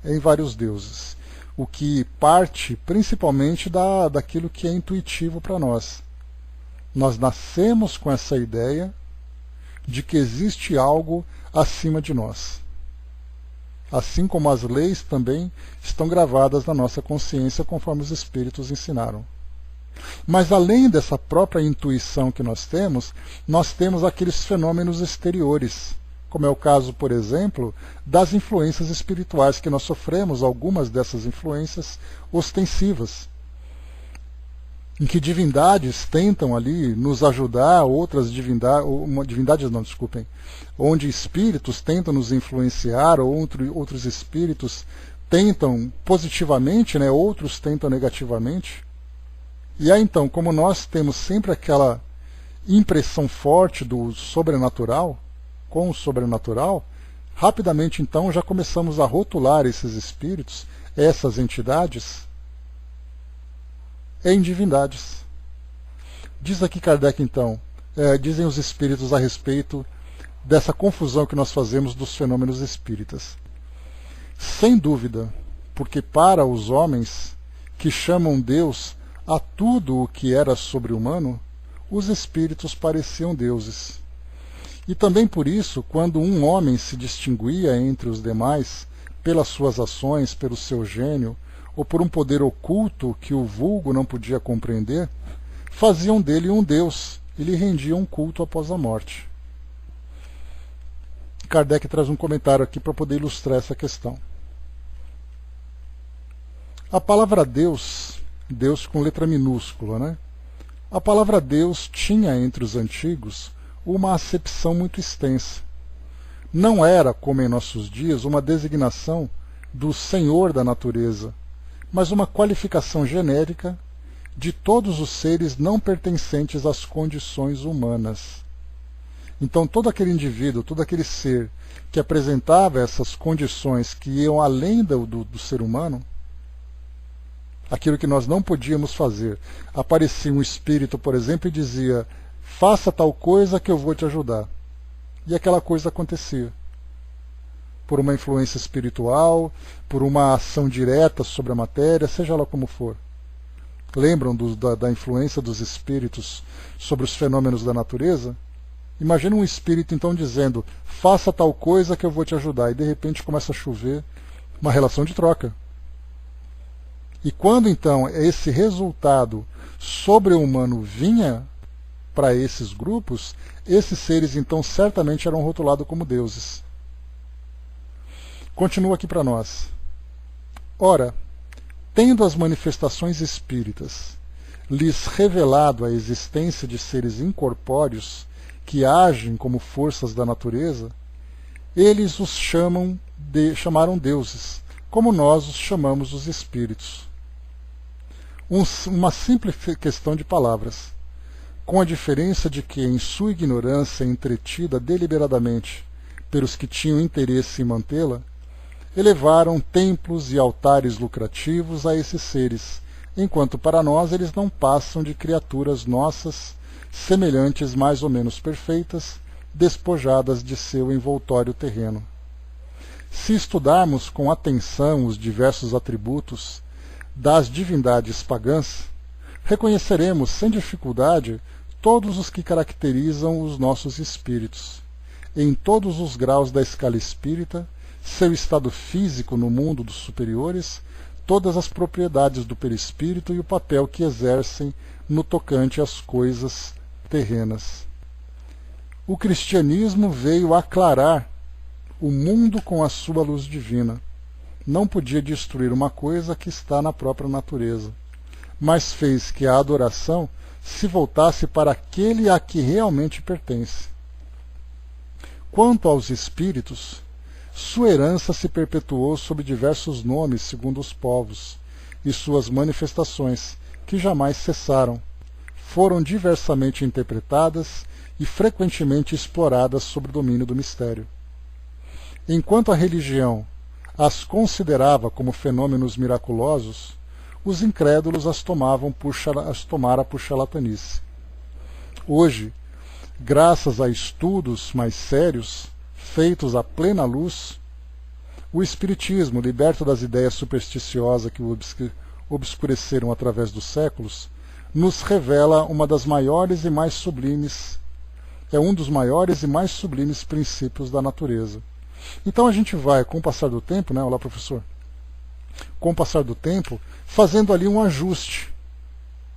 em vários deuses, o que parte principalmente daquilo que é intuitivo para nós. Nós nascemos com essa ideia de que existe algo acima de nós. Assim como as leis também estão gravadas na nossa consciência, conforme os espíritos ensinaram. Mas além dessa própria intuição que nós temos aqueles fenômenos exteriores, como é o caso, por exemplo, das influências espirituais, que nós sofremos algumas dessas influências ostensivas, em que divindades tentam ali nos ajudar, outras divindades não, desculpem, onde espíritos tentam nos influenciar, outros espíritos tentam positivamente, né, outros tentam negativamente. E aí então, como nós temos sempre aquela impressão forte do sobrenatural, com o sobrenatural, rapidamente então já começamos a rotular esses espíritos, essas entidades, em divindades. Diz aqui Kardec então, dizem os espíritos a respeito dessa confusão que nós fazemos dos fenômenos espíritas. Sem dúvida, porque para os homens que chamam Deus a tudo o que era sobre-humano, os espíritos pareciam deuses. E também por isso, quando um homem se distinguia entre os demais pelas suas ações, pelo seu gênio, ou por um poder oculto que o vulgo não podia compreender, faziam dele um deus e lhe rendiam um culto após a morte. Kardec traz um comentário aqui para poder ilustrar essa questão. A palavra Deus, Deus com letra minúscula, né? A palavra Deus tinha entre os antigos uma acepção muito extensa. Não era, como em nossos dias, uma designação do Senhor da natureza, mas uma qualificação genérica de todos os seres não pertencentes às condições humanas. Então todo aquele indivíduo, todo aquele ser que apresentava essas condições que iam além do ser humano, aquilo que nós não podíamos fazer, aparecia um espírito, por exemplo, e dizia: faça tal coisa que eu vou te ajudar. E aquela coisa acontecia. Por uma influência espiritual, por uma ação direta sobre a matéria, seja lá como for. Lembram da influência dos espíritos sobre os fenômenos da natureza? Imagina um espírito então dizendo: faça tal coisa que eu vou te ajudar. E de repente começa a chover, uma relação de troca. E quando então esse resultado sobre-humano vinha para esses grupos, esses seres então certamente eram rotulados como deuses. Continua aqui para nós. Ora, tendo as manifestações espíritas lhes revelado a existência de seres incorpóreos que agem como forças da natureza, eles os chamaram deuses, como nós os chamamos os espíritos. Uma simples questão de palavras, com a diferença de que, em sua ignorância entretida deliberadamente pelos que tinham interesse em mantê-la, elevaram templos e altares lucrativos a esses seres, enquanto para nós eles não passam de criaturas nossas, semelhantes mais ou menos perfeitas, despojadas de seu envoltório terreno. Se estudarmos com atenção os diversos atributos das divindades pagãs, reconheceremos sem dificuldade todos os que caracterizam os nossos espíritos. Em todos os graus da escala espírita, seu estado físico no mundo dos superiores, todas as propriedades do perispírito e o papel que exercem no tocante às coisas terrenas. O cristianismo veio aclarar o mundo com a sua luz divina. Não podia destruir uma coisa que está na própria natureza, mas fez que a adoração se voltasse para aquele a que realmente pertence. Quanto aos espíritos, sua herança se perpetuou sob diversos nomes segundo os povos, e suas manifestações, que jamais cessaram, foram diversamente interpretadas e frequentemente exploradas sob o domínio do mistério. Enquanto a religião as considerava como fenômenos miraculosos, os incrédulos as tomara por charlatanice. Hoje, graças a estudos mais sérios, feitos à plena luz, o Espiritismo, liberto das ideias supersticiosas que o obscureceram através dos séculos, nos revela uma das maiores e mais sublimes, um dos maiores e mais sublimes princípios da natureza. Então a gente vai, com o passar do tempo, né? Olá, professor. Com o passar do tempo, fazendo ali um ajuste,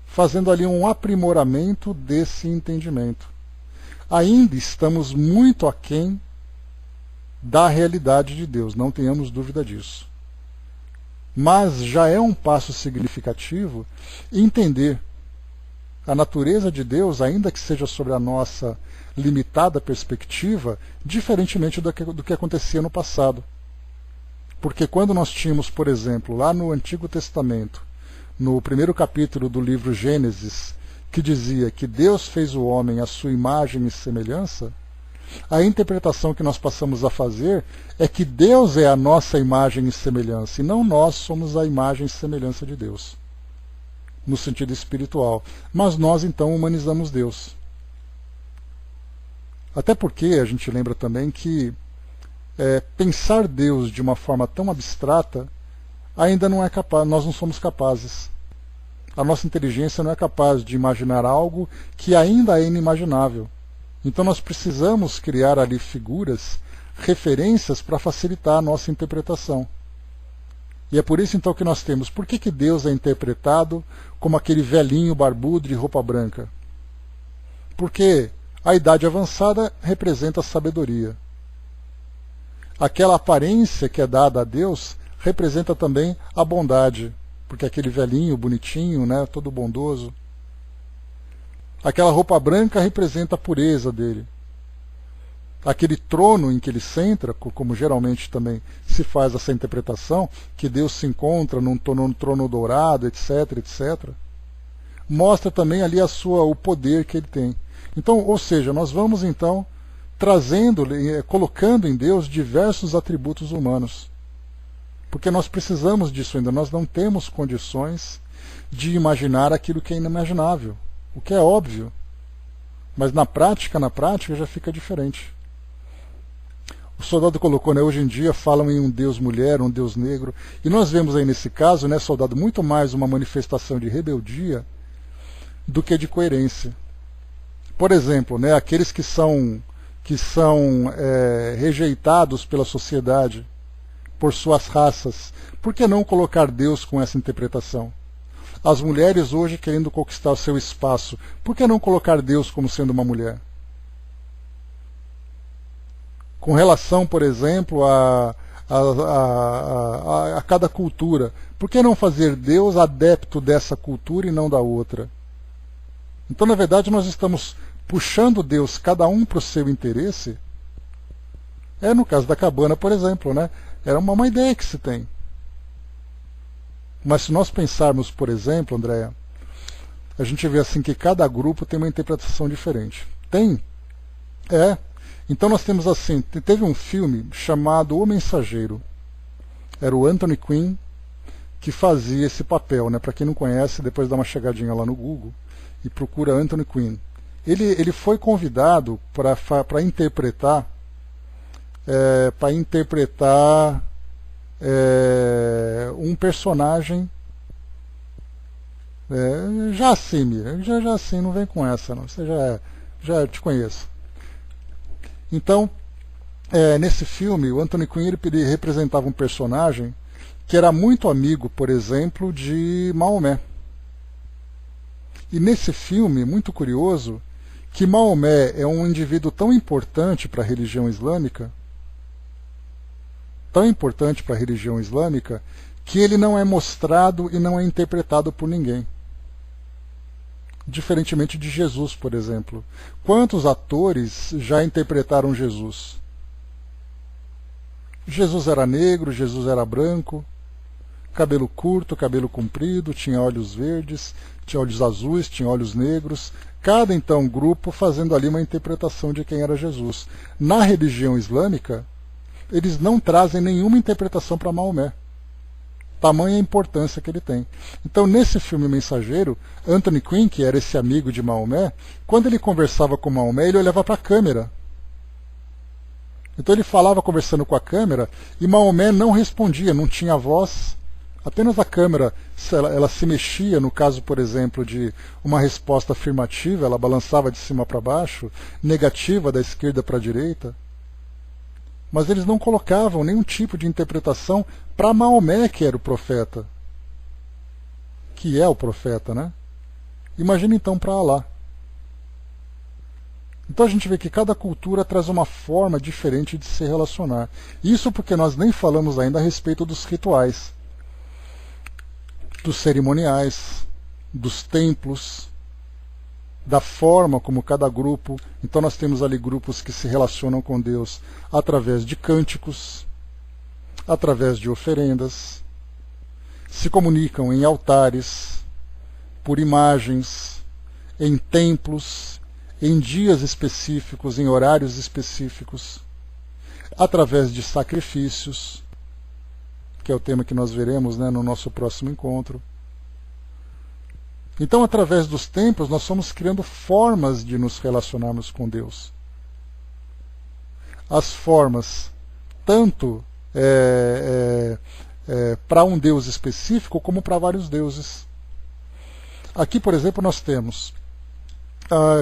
fazendo ali um aprimoramento desse entendimento. Ainda estamos muito aquém da realidade de Deus, não tenhamos dúvida disso. Mas já é um passo significativo entender a natureza de Deus, ainda que seja sobre a nossa limitada perspectiva, diferentemente do que acontecia no passado. Porque quando nós tínhamos, por exemplo, lá no Antigo Testamento, no primeiro capítulo do livro Gênesis, que dizia que Deus fez o homem à sua imagem e semelhança, a interpretação que nós passamos a fazer é que Deus é a nossa imagem e semelhança, e não nós somos a imagem e semelhança de Deus, no sentido espiritual. Mas nós, então, humanizamos Deus. Até porque a gente lembra também que pensar Deus de uma forma tão abstrata ainda não é capaz, nós não somos capazes. A nossa inteligência não é capaz de imaginar algo que ainda é inimaginável. Então nós precisamos criar ali figuras, referências para facilitar a nossa interpretação. E é por isso então que nós temos, por que Deus é interpretado como aquele velhinho barbudo de roupa branca? Porque a idade avançada representa a sabedoria. Aquela aparência que é dada a Deus representa também a bondade, porque aquele velhinho bonitinho, né, todo bondoso. Aquela roupa branca representa a pureza dele. Aquele trono em que ele senta, como geralmente também se faz essa interpretação, que Deus se encontra num trono dourado, etc., etc., mostra também ali o poder que ele tem. Então, ou seja, nós vamos então trazendo, colocando em Deus diversos atributos humanos. Porque nós precisamos disso ainda, nós não temos condições de imaginar aquilo que é inimaginável, o que é óbvio. Mas na prática já fica diferente. O soldado colocou, né, hoje em dia falam em um Deus mulher, um Deus negro, e nós vemos aí nesse caso, né, soldado, muito mais uma manifestação de rebeldia do que de coerência. Por exemplo, né, aqueles que são rejeitados pela sociedade por suas raças, por que não colocar Deus com essa interpretação? As mulheres hoje querendo conquistar o seu espaço, por que não colocar Deus como sendo uma mulher? Com relação, por exemplo, a cada cultura, por que não fazer Deus adepto dessa cultura e não da outra? Então, na verdade, nós estamos puxando Deus, cada um para o seu interesse. No caso da cabana, por exemplo, né? Era uma ideia que se tem. Mas se nós pensarmos, por exemplo, Andréa, a gente vê assim que cada grupo tem uma interpretação diferente. Tem? Então nós temos assim, teve um filme chamado O Mensageiro. Era o Anthony Quinn que fazia esse papel, né? Para quem não conhece, depois dá uma chegadinha lá no Google e procura Anthony Quinn. Ele foi convidado para interpretar um personagem já assim, não vem com essa, não. Você já te conheço. Então, nesse filme, o Anthony Quinn ele representava um personagem que era muito amigo, por exemplo, de Maomé. E nesse filme, muito curioso, que Maomé é um indivíduo tão importante para a religião islâmica, que ele não é mostrado e não é interpretado por ninguém. Diferentemente de Jesus, por exemplo. Quantos atores já interpretaram Jesus? Jesus era negro, Jesus era branco, cabelo curto, cabelo comprido, tinha olhos verdes, tinha olhos azuis, tinha olhos negros. Cada, então, grupo fazendo ali uma interpretação de quem era Jesus. Na religião islâmica, eles não trazem nenhuma interpretação para Maomé. Tamanha a importância que ele tem. Então, nesse filme Mensageiro, Anthony Quinn, que era esse amigo de Maomé, quando ele conversava com Maomé, ele olhava para a câmera. Então ele falava conversando com a câmera e Maomé não respondia, não tinha voz, apenas a câmera ela se mexia, no caso, por exemplo, de uma resposta afirmativa, ela balançava de cima para baixo, negativa da esquerda para a direita. Mas eles não colocavam nenhum tipo de interpretação para Maomé, que era o profeta. Que é o profeta, né? Imagina então para Alá. Então a gente vê que cada cultura traz uma forma diferente de se relacionar. Isso porque nós nem falamos ainda a respeito dos rituais, dos cerimoniais, dos templos, da forma como cada grupo... Então nós temos ali grupos que se relacionam com Deus através de cânticos, através de oferendas, se comunicam em altares, por imagens, em templos, em dias específicos, em horários específicos, através de sacrifícios, que é o tema que nós veremos, né, no nosso próximo encontro. Então, através dos templos, nós somos criando formas de nos relacionarmos com Deus. As formas, tanto para um Deus específico, como para vários deuses. Aqui, por exemplo, nós temos...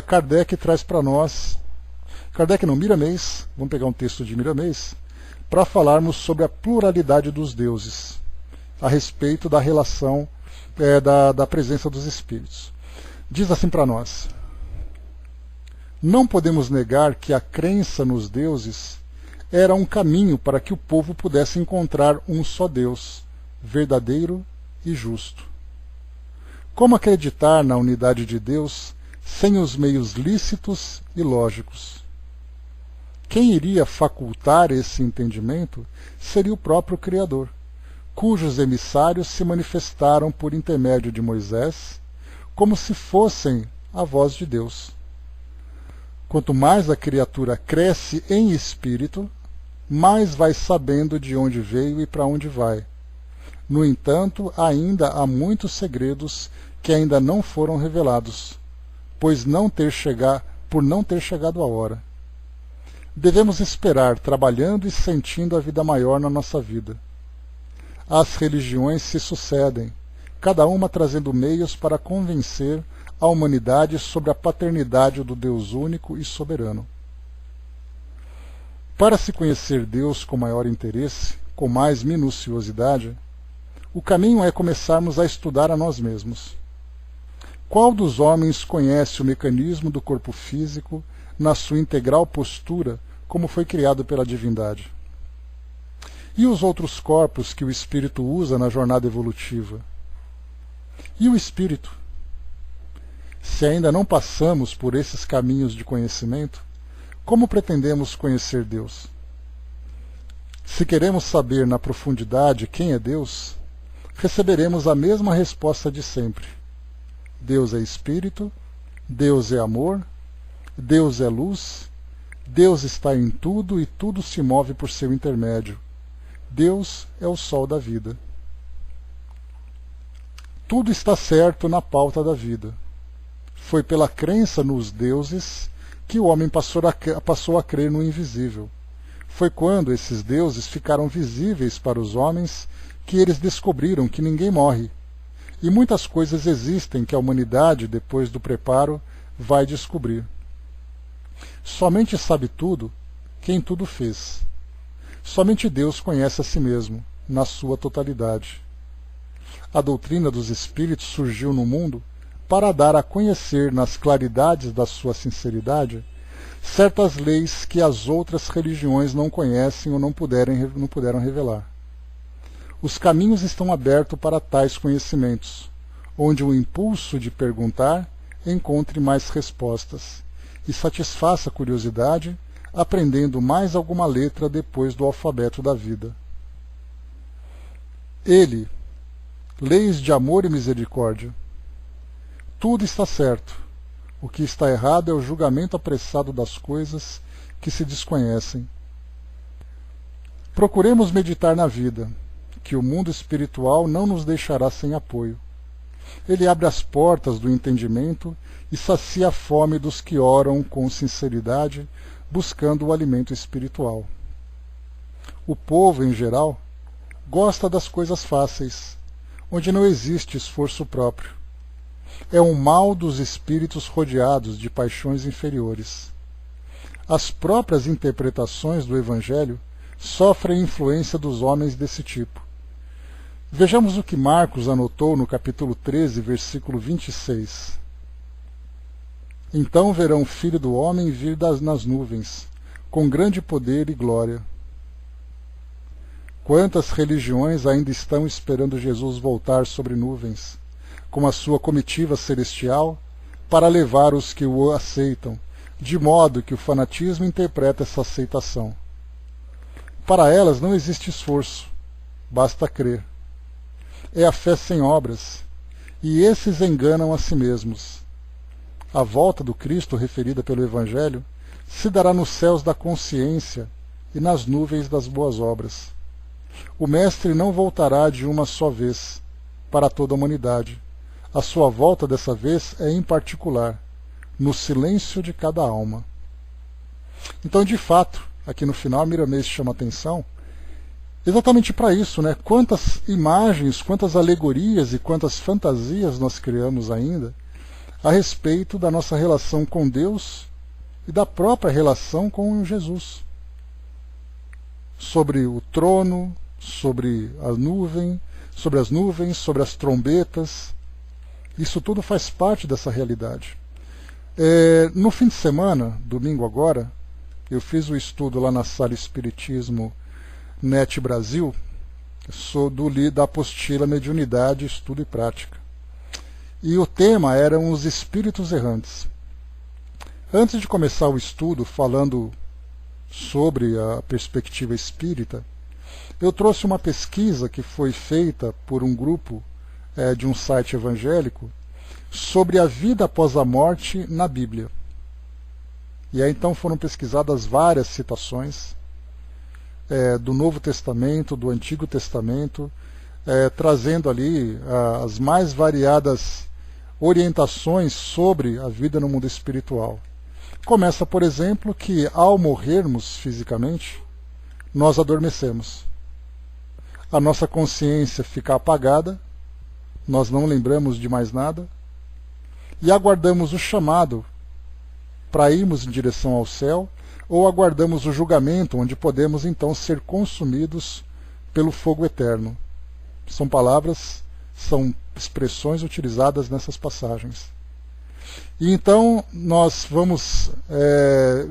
Kardec traz para nós... Kardec não, Miramês, vamos pegar um texto de Miramês, para falarmos sobre a pluralidade dos deuses, a respeito da relação da presença dos espíritos. Diz assim para nós: não podemos negar que a crença nos deuses era um caminho para que o povo pudesse encontrar um só Deus, verdadeiro e justo. Como acreditar na unidade de Deus sem os meios lícitos e lógicos? Quem iria facultar esse entendimento seria o próprio Criador, cujos emissários se manifestaram por intermédio de Moisés, como se fossem a voz de Deus. Quanto mais a criatura cresce em espírito, mais vai sabendo de onde veio e para onde vai. No entanto, ainda há muitos segredos que ainda não foram revelados, por não ter chegado a hora. Devemos esperar, trabalhando e sentindo a vida maior na nossa vida. As religiões se sucedem, cada uma trazendo meios para convencer a humanidade sobre a paternidade do Deus único e soberano. Para se conhecer Deus com maior interesse, com mais minuciosidade, o caminho é começarmos a estudar a nós mesmos. Qual dos homens conhece o mecanismo do corpo físico na sua integral postura, como foi criado pela divindade? E os outros corpos que o espírito usa na jornada evolutiva? E o espírito? Se ainda não passamos por esses caminhos de conhecimento, como pretendemos conhecer Deus? Se queremos saber na profundidade quem é Deus, receberemos a mesma resposta de sempre. Deus é espírito, Deus é amor, Deus é luz, Deus está em tudo e tudo se move por seu intermédio. Deus é o sol da vida. Tudo está certo na pauta da vida. Foi pela crença nos deuses que o homem passou a crer no invisível. Foi quando esses deuses ficaram visíveis para os homens que eles descobriram que ninguém morre. E muitas coisas existem que a humanidade, depois do preparo, vai descobrir. Somente sabe tudo quem tudo fez. Somente Deus conhece a si mesmo, na sua totalidade. A doutrina dos espíritos surgiu no mundo para dar a conhecer, nas claridades da sua sinceridade, certas leis que as outras religiões não conhecem ou não puderam revelar. Os caminhos estão abertos para tais conhecimentos, onde o impulso de perguntar encontre mais respostas e satisfaça a curiosidade aprendendo mais alguma letra depois do alfabeto da vida. Ele, leis de amor e misericórdia. Tudo está certo. O que está errado é o julgamento apressado das coisas que se desconhecem. Procuremos meditar na vida, que o mundo espiritual não nos deixará sem apoio. Ele abre as portas do entendimento e sacia a fome dos que oram com sinceridade, buscando o alimento espiritual. O povo, em geral, gosta das coisas fáceis, onde não existe esforço próprio. É um mal dos espíritos rodeados de paixões inferiores. As próprias interpretações do Evangelho sofrem influência dos homens desse tipo. Vejamos o que Marcos anotou no capítulo 13, versículo 26. Então verão o Filho do Homem vir nas nuvens, com grande poder e glória. Quantas religiões ainda estão esperando Jesus voltar sobre nuvens, com a sua comitiva celestial, para levar os que o aceitam, de modo que o fanatismo interpreta essa aceitação. Para elas não existe esforço, basta crer. É a fé sem obras, e esses enganam a si mesmos. A volta do Cristo, referida pelo Evangelho, se dará nos céus da consciência e nas nuvens das boas obras. O Mestre não voltará de uma só vez, para toda a humanidade. A sua volta dessa vez é em particular, no silêncio de cada alma. Então, de fato, aqui no final, a Miramês chama atenção exatamente para isso, né? Quantas imagens, quantas alegorias e quantas fantasias nós criamos ainda a respeito da nossa relação com Deus e da própria relação com Jesus. Sobre o trono, sobre a nuvem, sobre as nuvens, sobre as trombetas. Isso tudo faz parte dessa realidade. No fim de semana, domingo agora, eu fiz o estudo lá na Sala Espiritismo NET Brasil, da apostila Mediunidade, Estudo e Prática. E o tema eram os espíritos errantes. Antes de começar o estudo, falando sobre a perspectiva espírita, eu trouxe uma pesquisa que foi feita por um grupo de um site evangélico sobre a vida após a morte na Bíblia. E aí então foram pesquisadas várias citações do Novo Testamento, do Antigo Testamento, trazendo ali as mais variadas orientações sobre a vida no mundo espiritual. Começa, por exemplo, que ao morrermos fisicamente, nós adormecemos. A nossa consciência fica apagada, nós não lembramos de mais nada, e aguardamos o chamado para irmos em direção ao céu, ou aguardamos o julgamento, onde podemos então ser consumidos pelo fogo eterno. São palavras, são expressões utilizadas nessas passagens. E então nós vamos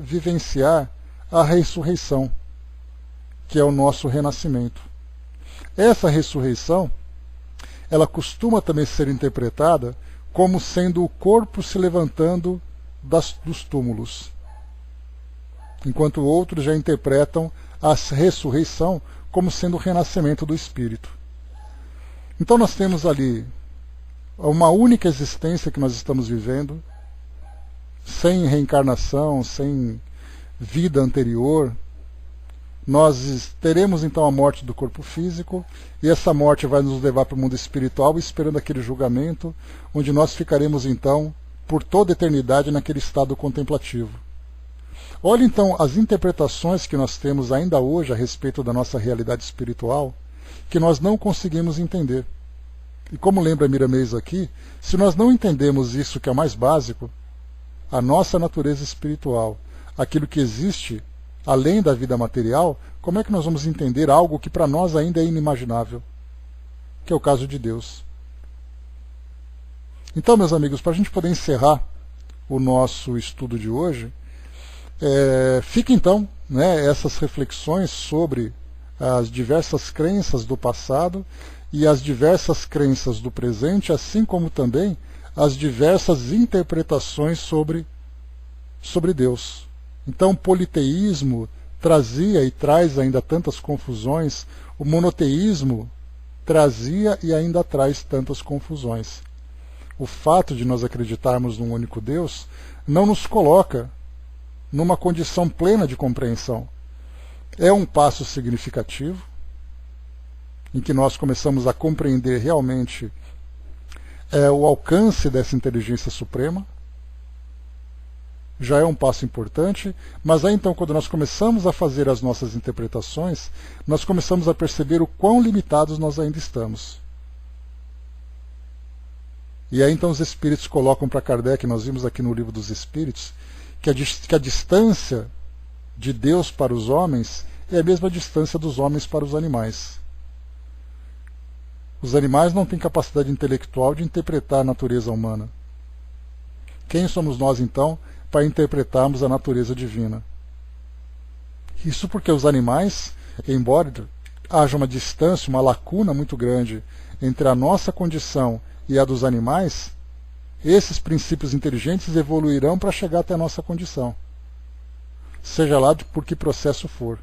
vivenciar a ressurreição, que é o nosso renascimento. Essa ressurreição, ela costuma também ser interpretada como sendo o corpo se levantando dos túmulos, enquanto outros já interpretam a ressurreição como sendo o renascimento do espírito. Então nós temos ali uma única existência que nós estamos vivendo, sem reencarnação, sem vida anterior. Nós teremos então a morte do corpo físico, e essa morte vai nos levar para o mundo espiritual, esperando aquele julgamento, onde nós ficaremos então por toda a eternidade naquele estado contemplativo. Olha então as interpretações que nós temos ainda hoje a respeito da nossa realidade espiritual, que nós não conseguimos entender. E como lembra Miramês aqui, se nós não entendemos isso que é o mais básico, a nossa natureza espiritual, aquilo que existe além da vida material, como é que nós vamos entender algo que para nós ainda é inimaginável, que é o caso de Deus? Então, meus amigos, para a gente poder encerrar o nosso estudo de hoje, fica então essas reflexões sobre as diversas crenças do passado e as diversas crenças do presente, assim como também as diversas interpretações sobre Deus, Então o politeísmo trazia e traz ainda tantas confusões, o monoteísmo trazia e ainda traz tantas confusões. O fato de nós acreditarmos num único Deus não nos coloca numa condição plena de compreensão. É um passo significativo, em que nós começamos a compreender realmente o alcance dessa inteligência suprema. Já é um passo importante, mas aí então, quando nós começamos a fazer as nossas interpretações, nós começamos a perceber o quão limitados nós ainda estamos. E aí então os espíritos colocam para Kardec, nós vimos aqui no Livro dos Espíritos, que a distância de Deus para os homens é a mesma distância dos homens para os animais. Os animais não têm capacidade intelectual de interpretar a natureza humana. Quem somos nós, então, para interpretarmos a natureza divina? Isso porque os animais, embora haja uma distância, uma lacuna muito grande entre a nossa condição e a dos animais, esses princípios inteligentes evoluirão para chegar até a nossa condição, seja lá por que processo for.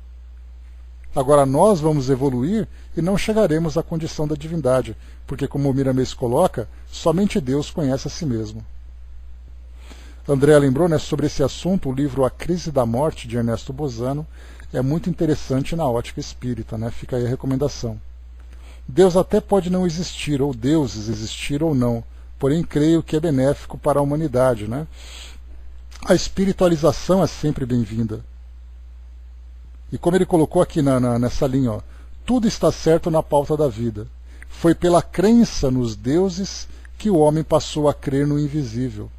Agora nós vamos evoluir e não chegaremos à condição da divindade, porque, como o Miramês coloca, somente Deus conhece a si mesmo. André lembrou, né, sobre esse assunto, o livro A Crise da Morte, de Ernesto Bozano, é muito interessante na ótica espírita, né? Fica aí a recomendação. Deus até pode não existir, ou deuses existir ou não, porém creio que é benéfico para a humanidade, né? A espiritualização é sempre bem-vinda. E como ele colocou aqui nessa linha, ó, tudo está certo na pauta da vida. Foi pela crença nos deuses que o homem passou a crer no invisível.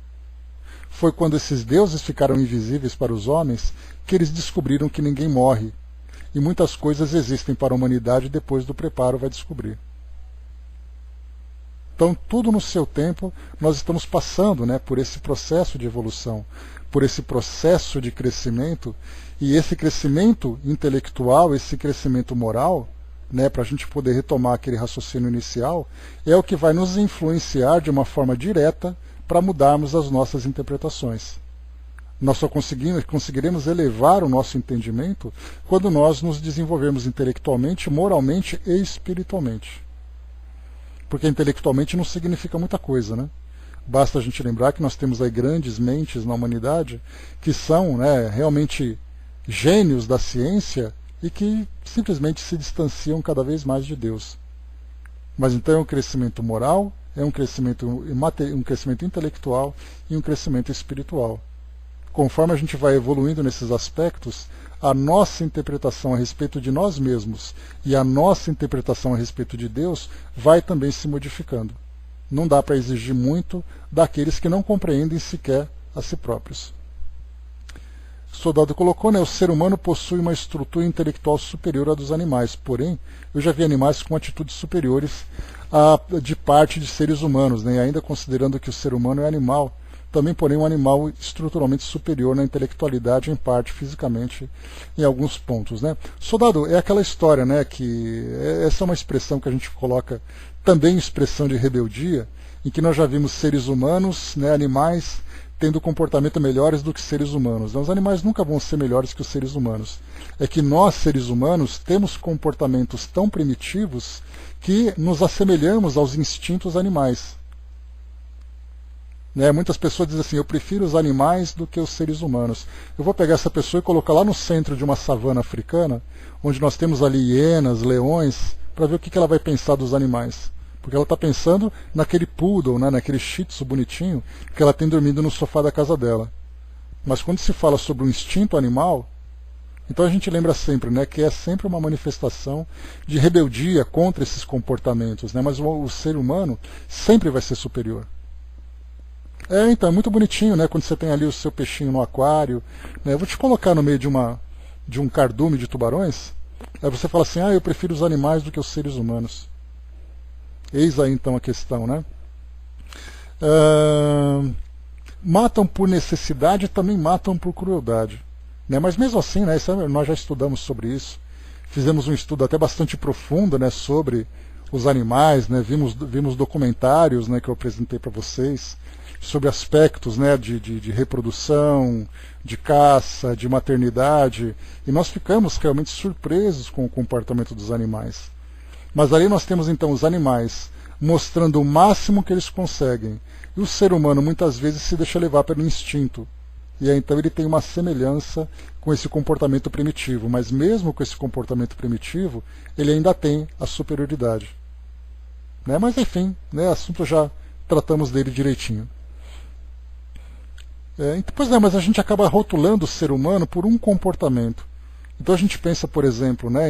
Foi quando esses deuses ficaram invisíveis para os homens que eles descobriram que ninguém morre. E muitas coisas existem para a humanidade depois do preparo vai descobrir. Então, tudo no seu tempo, nós estamos passando, né, por esse processo de evolução, por esse processo de crescimento, e esse crescimento intelectual, esse crescimento moral, né, para a gente poder retomar aquele raciocínio inicial, é o que vai nos influenciar de uma forma direta para mudarmos as nossas interpretações. Nós só conseguiremos elevar o nosso entendimento quando nós nos desenvolvermos intelectualmente, moralmente e espiritualmente. Porque intelectualmente não significa muita coisa, né? Basta a gente lembrar que nós temos aí grandes mentes na humanidade que são, né, realmente gênios da ciência e que simplesmente se distanciam cada vez mais de Deus. Mas então é um crescimento moral, é um crescimento intelectual e um crescimento espiritual. Conforme a gente vai evoluindo nesses aspectos, a nossa interpretação a respeito de nós mesmos e a nossa interpretação a respeito de Deus vai também se modificando. Não dá para exigir muito daqueles que não compreendem sequer a si próprios. O soldado colocou, né, o ser humano possui uma estrutura intelectual superior à dos animais, porém, eu já vi animais com atitudes superiores de parte de seres humanos, né, ainda considerando que o ser humano é animal, também, porém, um animal estruturalmente superior na intelectualidade, em parte, fisicamente, em alguns pontos, né? Soldado, é aquela história, né, que essa é uma expressão que a gente coloca também expressão de rebeldia, em que nós já vimos seres humanos, né, animais, tendo comportamento melhores do que seres humanos. Os animais nunca vão ser melhores que os seres humanos. É que nós, seres humanos, temos comportamentos tão primitivos que nos assemelhamos aos instintos animais. Né, muitas pessoas dizem assim, eu prefiro os animais do que os seres humanos. Eu vou pegar essa pessoa e colocar lá no centro de uma savana africana, onde nós temos ali hienas, leões, para ver o que ela vai pensar dos animais. Porque ela está pensando naquele poodle, né, naquele shih tzu bonitinho, que ela tem dormindo no sofá da casa dela. Mas quando se fala sobre o instinto animal, então a gente lembra sempre, né, que é sempre uma manifestação de rebeldia contra esses comportamentos, né, mas o ser humano sempre vai ser superior. Então, é muito bonitinho, né, quando você tem ali o seu peixinho no aquário, né, eu vou te colocar no meio de um cardume de tubarões, aí você fala assim, eu prefiro os animais do que os seres humanos. Eis aí então a questão, né? Matam por necessidade e também matam por crueldade, né, mas mesmo assim, né, nós já estudamos sobre isso, fizemos um estudo até bastante profundo, né, sobre os animais, né, vimos documentários, né, que eu apresentei para vocês, sobre aspectos, né, de reprodução, de caça, de maternidade, e nós ficamos realmente surpresos com o comportamento dos animais. Mas ali nós temos então os animais mostrando o máximo que eles conseguem, e o ser humano muitas vezes se deixa levar pelo instinto. E aí, então ele tem uma semelhança com esse comportamento primitivo, mas mesmo com esse comportamento primitivo, ele ainda tem a superioridade. Né? Mas enfim, né, assunto já tratamos dele direitinho. Pois é, mas a gente acaba rotulando o ser humano por um comportamento. Então a gente pensa, por exemplo, né,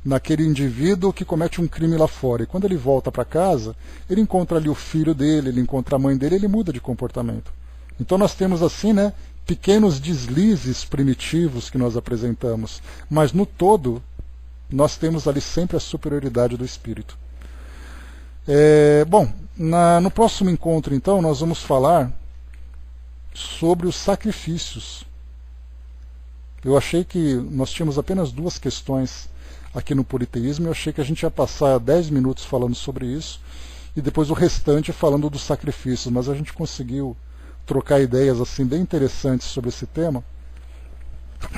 naquele indivíduo que comete um crime lá fora, e quando ele volta para casa, ele encontra ali o filho dele, ele encontra a mãe dele, ele muda de comportamento. Então nós temos assim, né, pequenos deslizes primitivos que nós apresentamos, mas no todo nós temos ali sempre a superioridade do espírito. Bom, no próximo encontro então nós vamos falar sobre os sacrifícios. Eu achei que nós tínhamos apenas 2 questões aqui no politeísmo, eu achei que a gente ia passar 10 minutos falando sobre isso e depois o restante falando dos sacrifícios, mas a gente conseguiu trocar ideias assim bem interessantes sobre esse tema,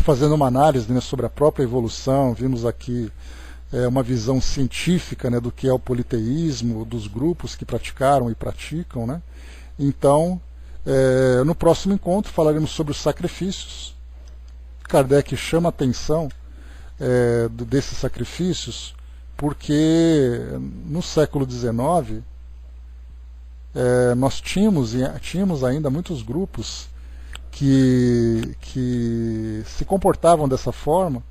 fazendo uma análise, né, sobre a própria evolução. Vimos aqui uma visão científica, né, do que é o politeísmo, dos grupos que praticaram e praticam, né? Então, no próximo encontro falaremos sobre os sacrifícios. Kardec chama a atenção desses sacrifícios porque no século XIX nós tínhamos ainda muitos grupos que se comportavam dessa forma,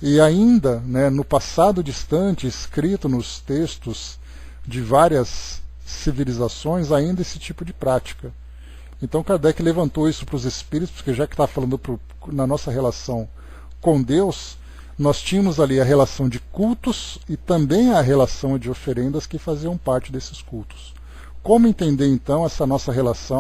e ainda, né, no passado distante, escrito nos textos de várias civilizações, ainda esse tipo de prática. Então Kardec levantou isso para os espíritos, porque já que está falando na nossa relação com Deus, nós tínhamos ali a relação de cultos e também a relação de oferendas que faziam parte desses cultos. Como entender então essa nossa relação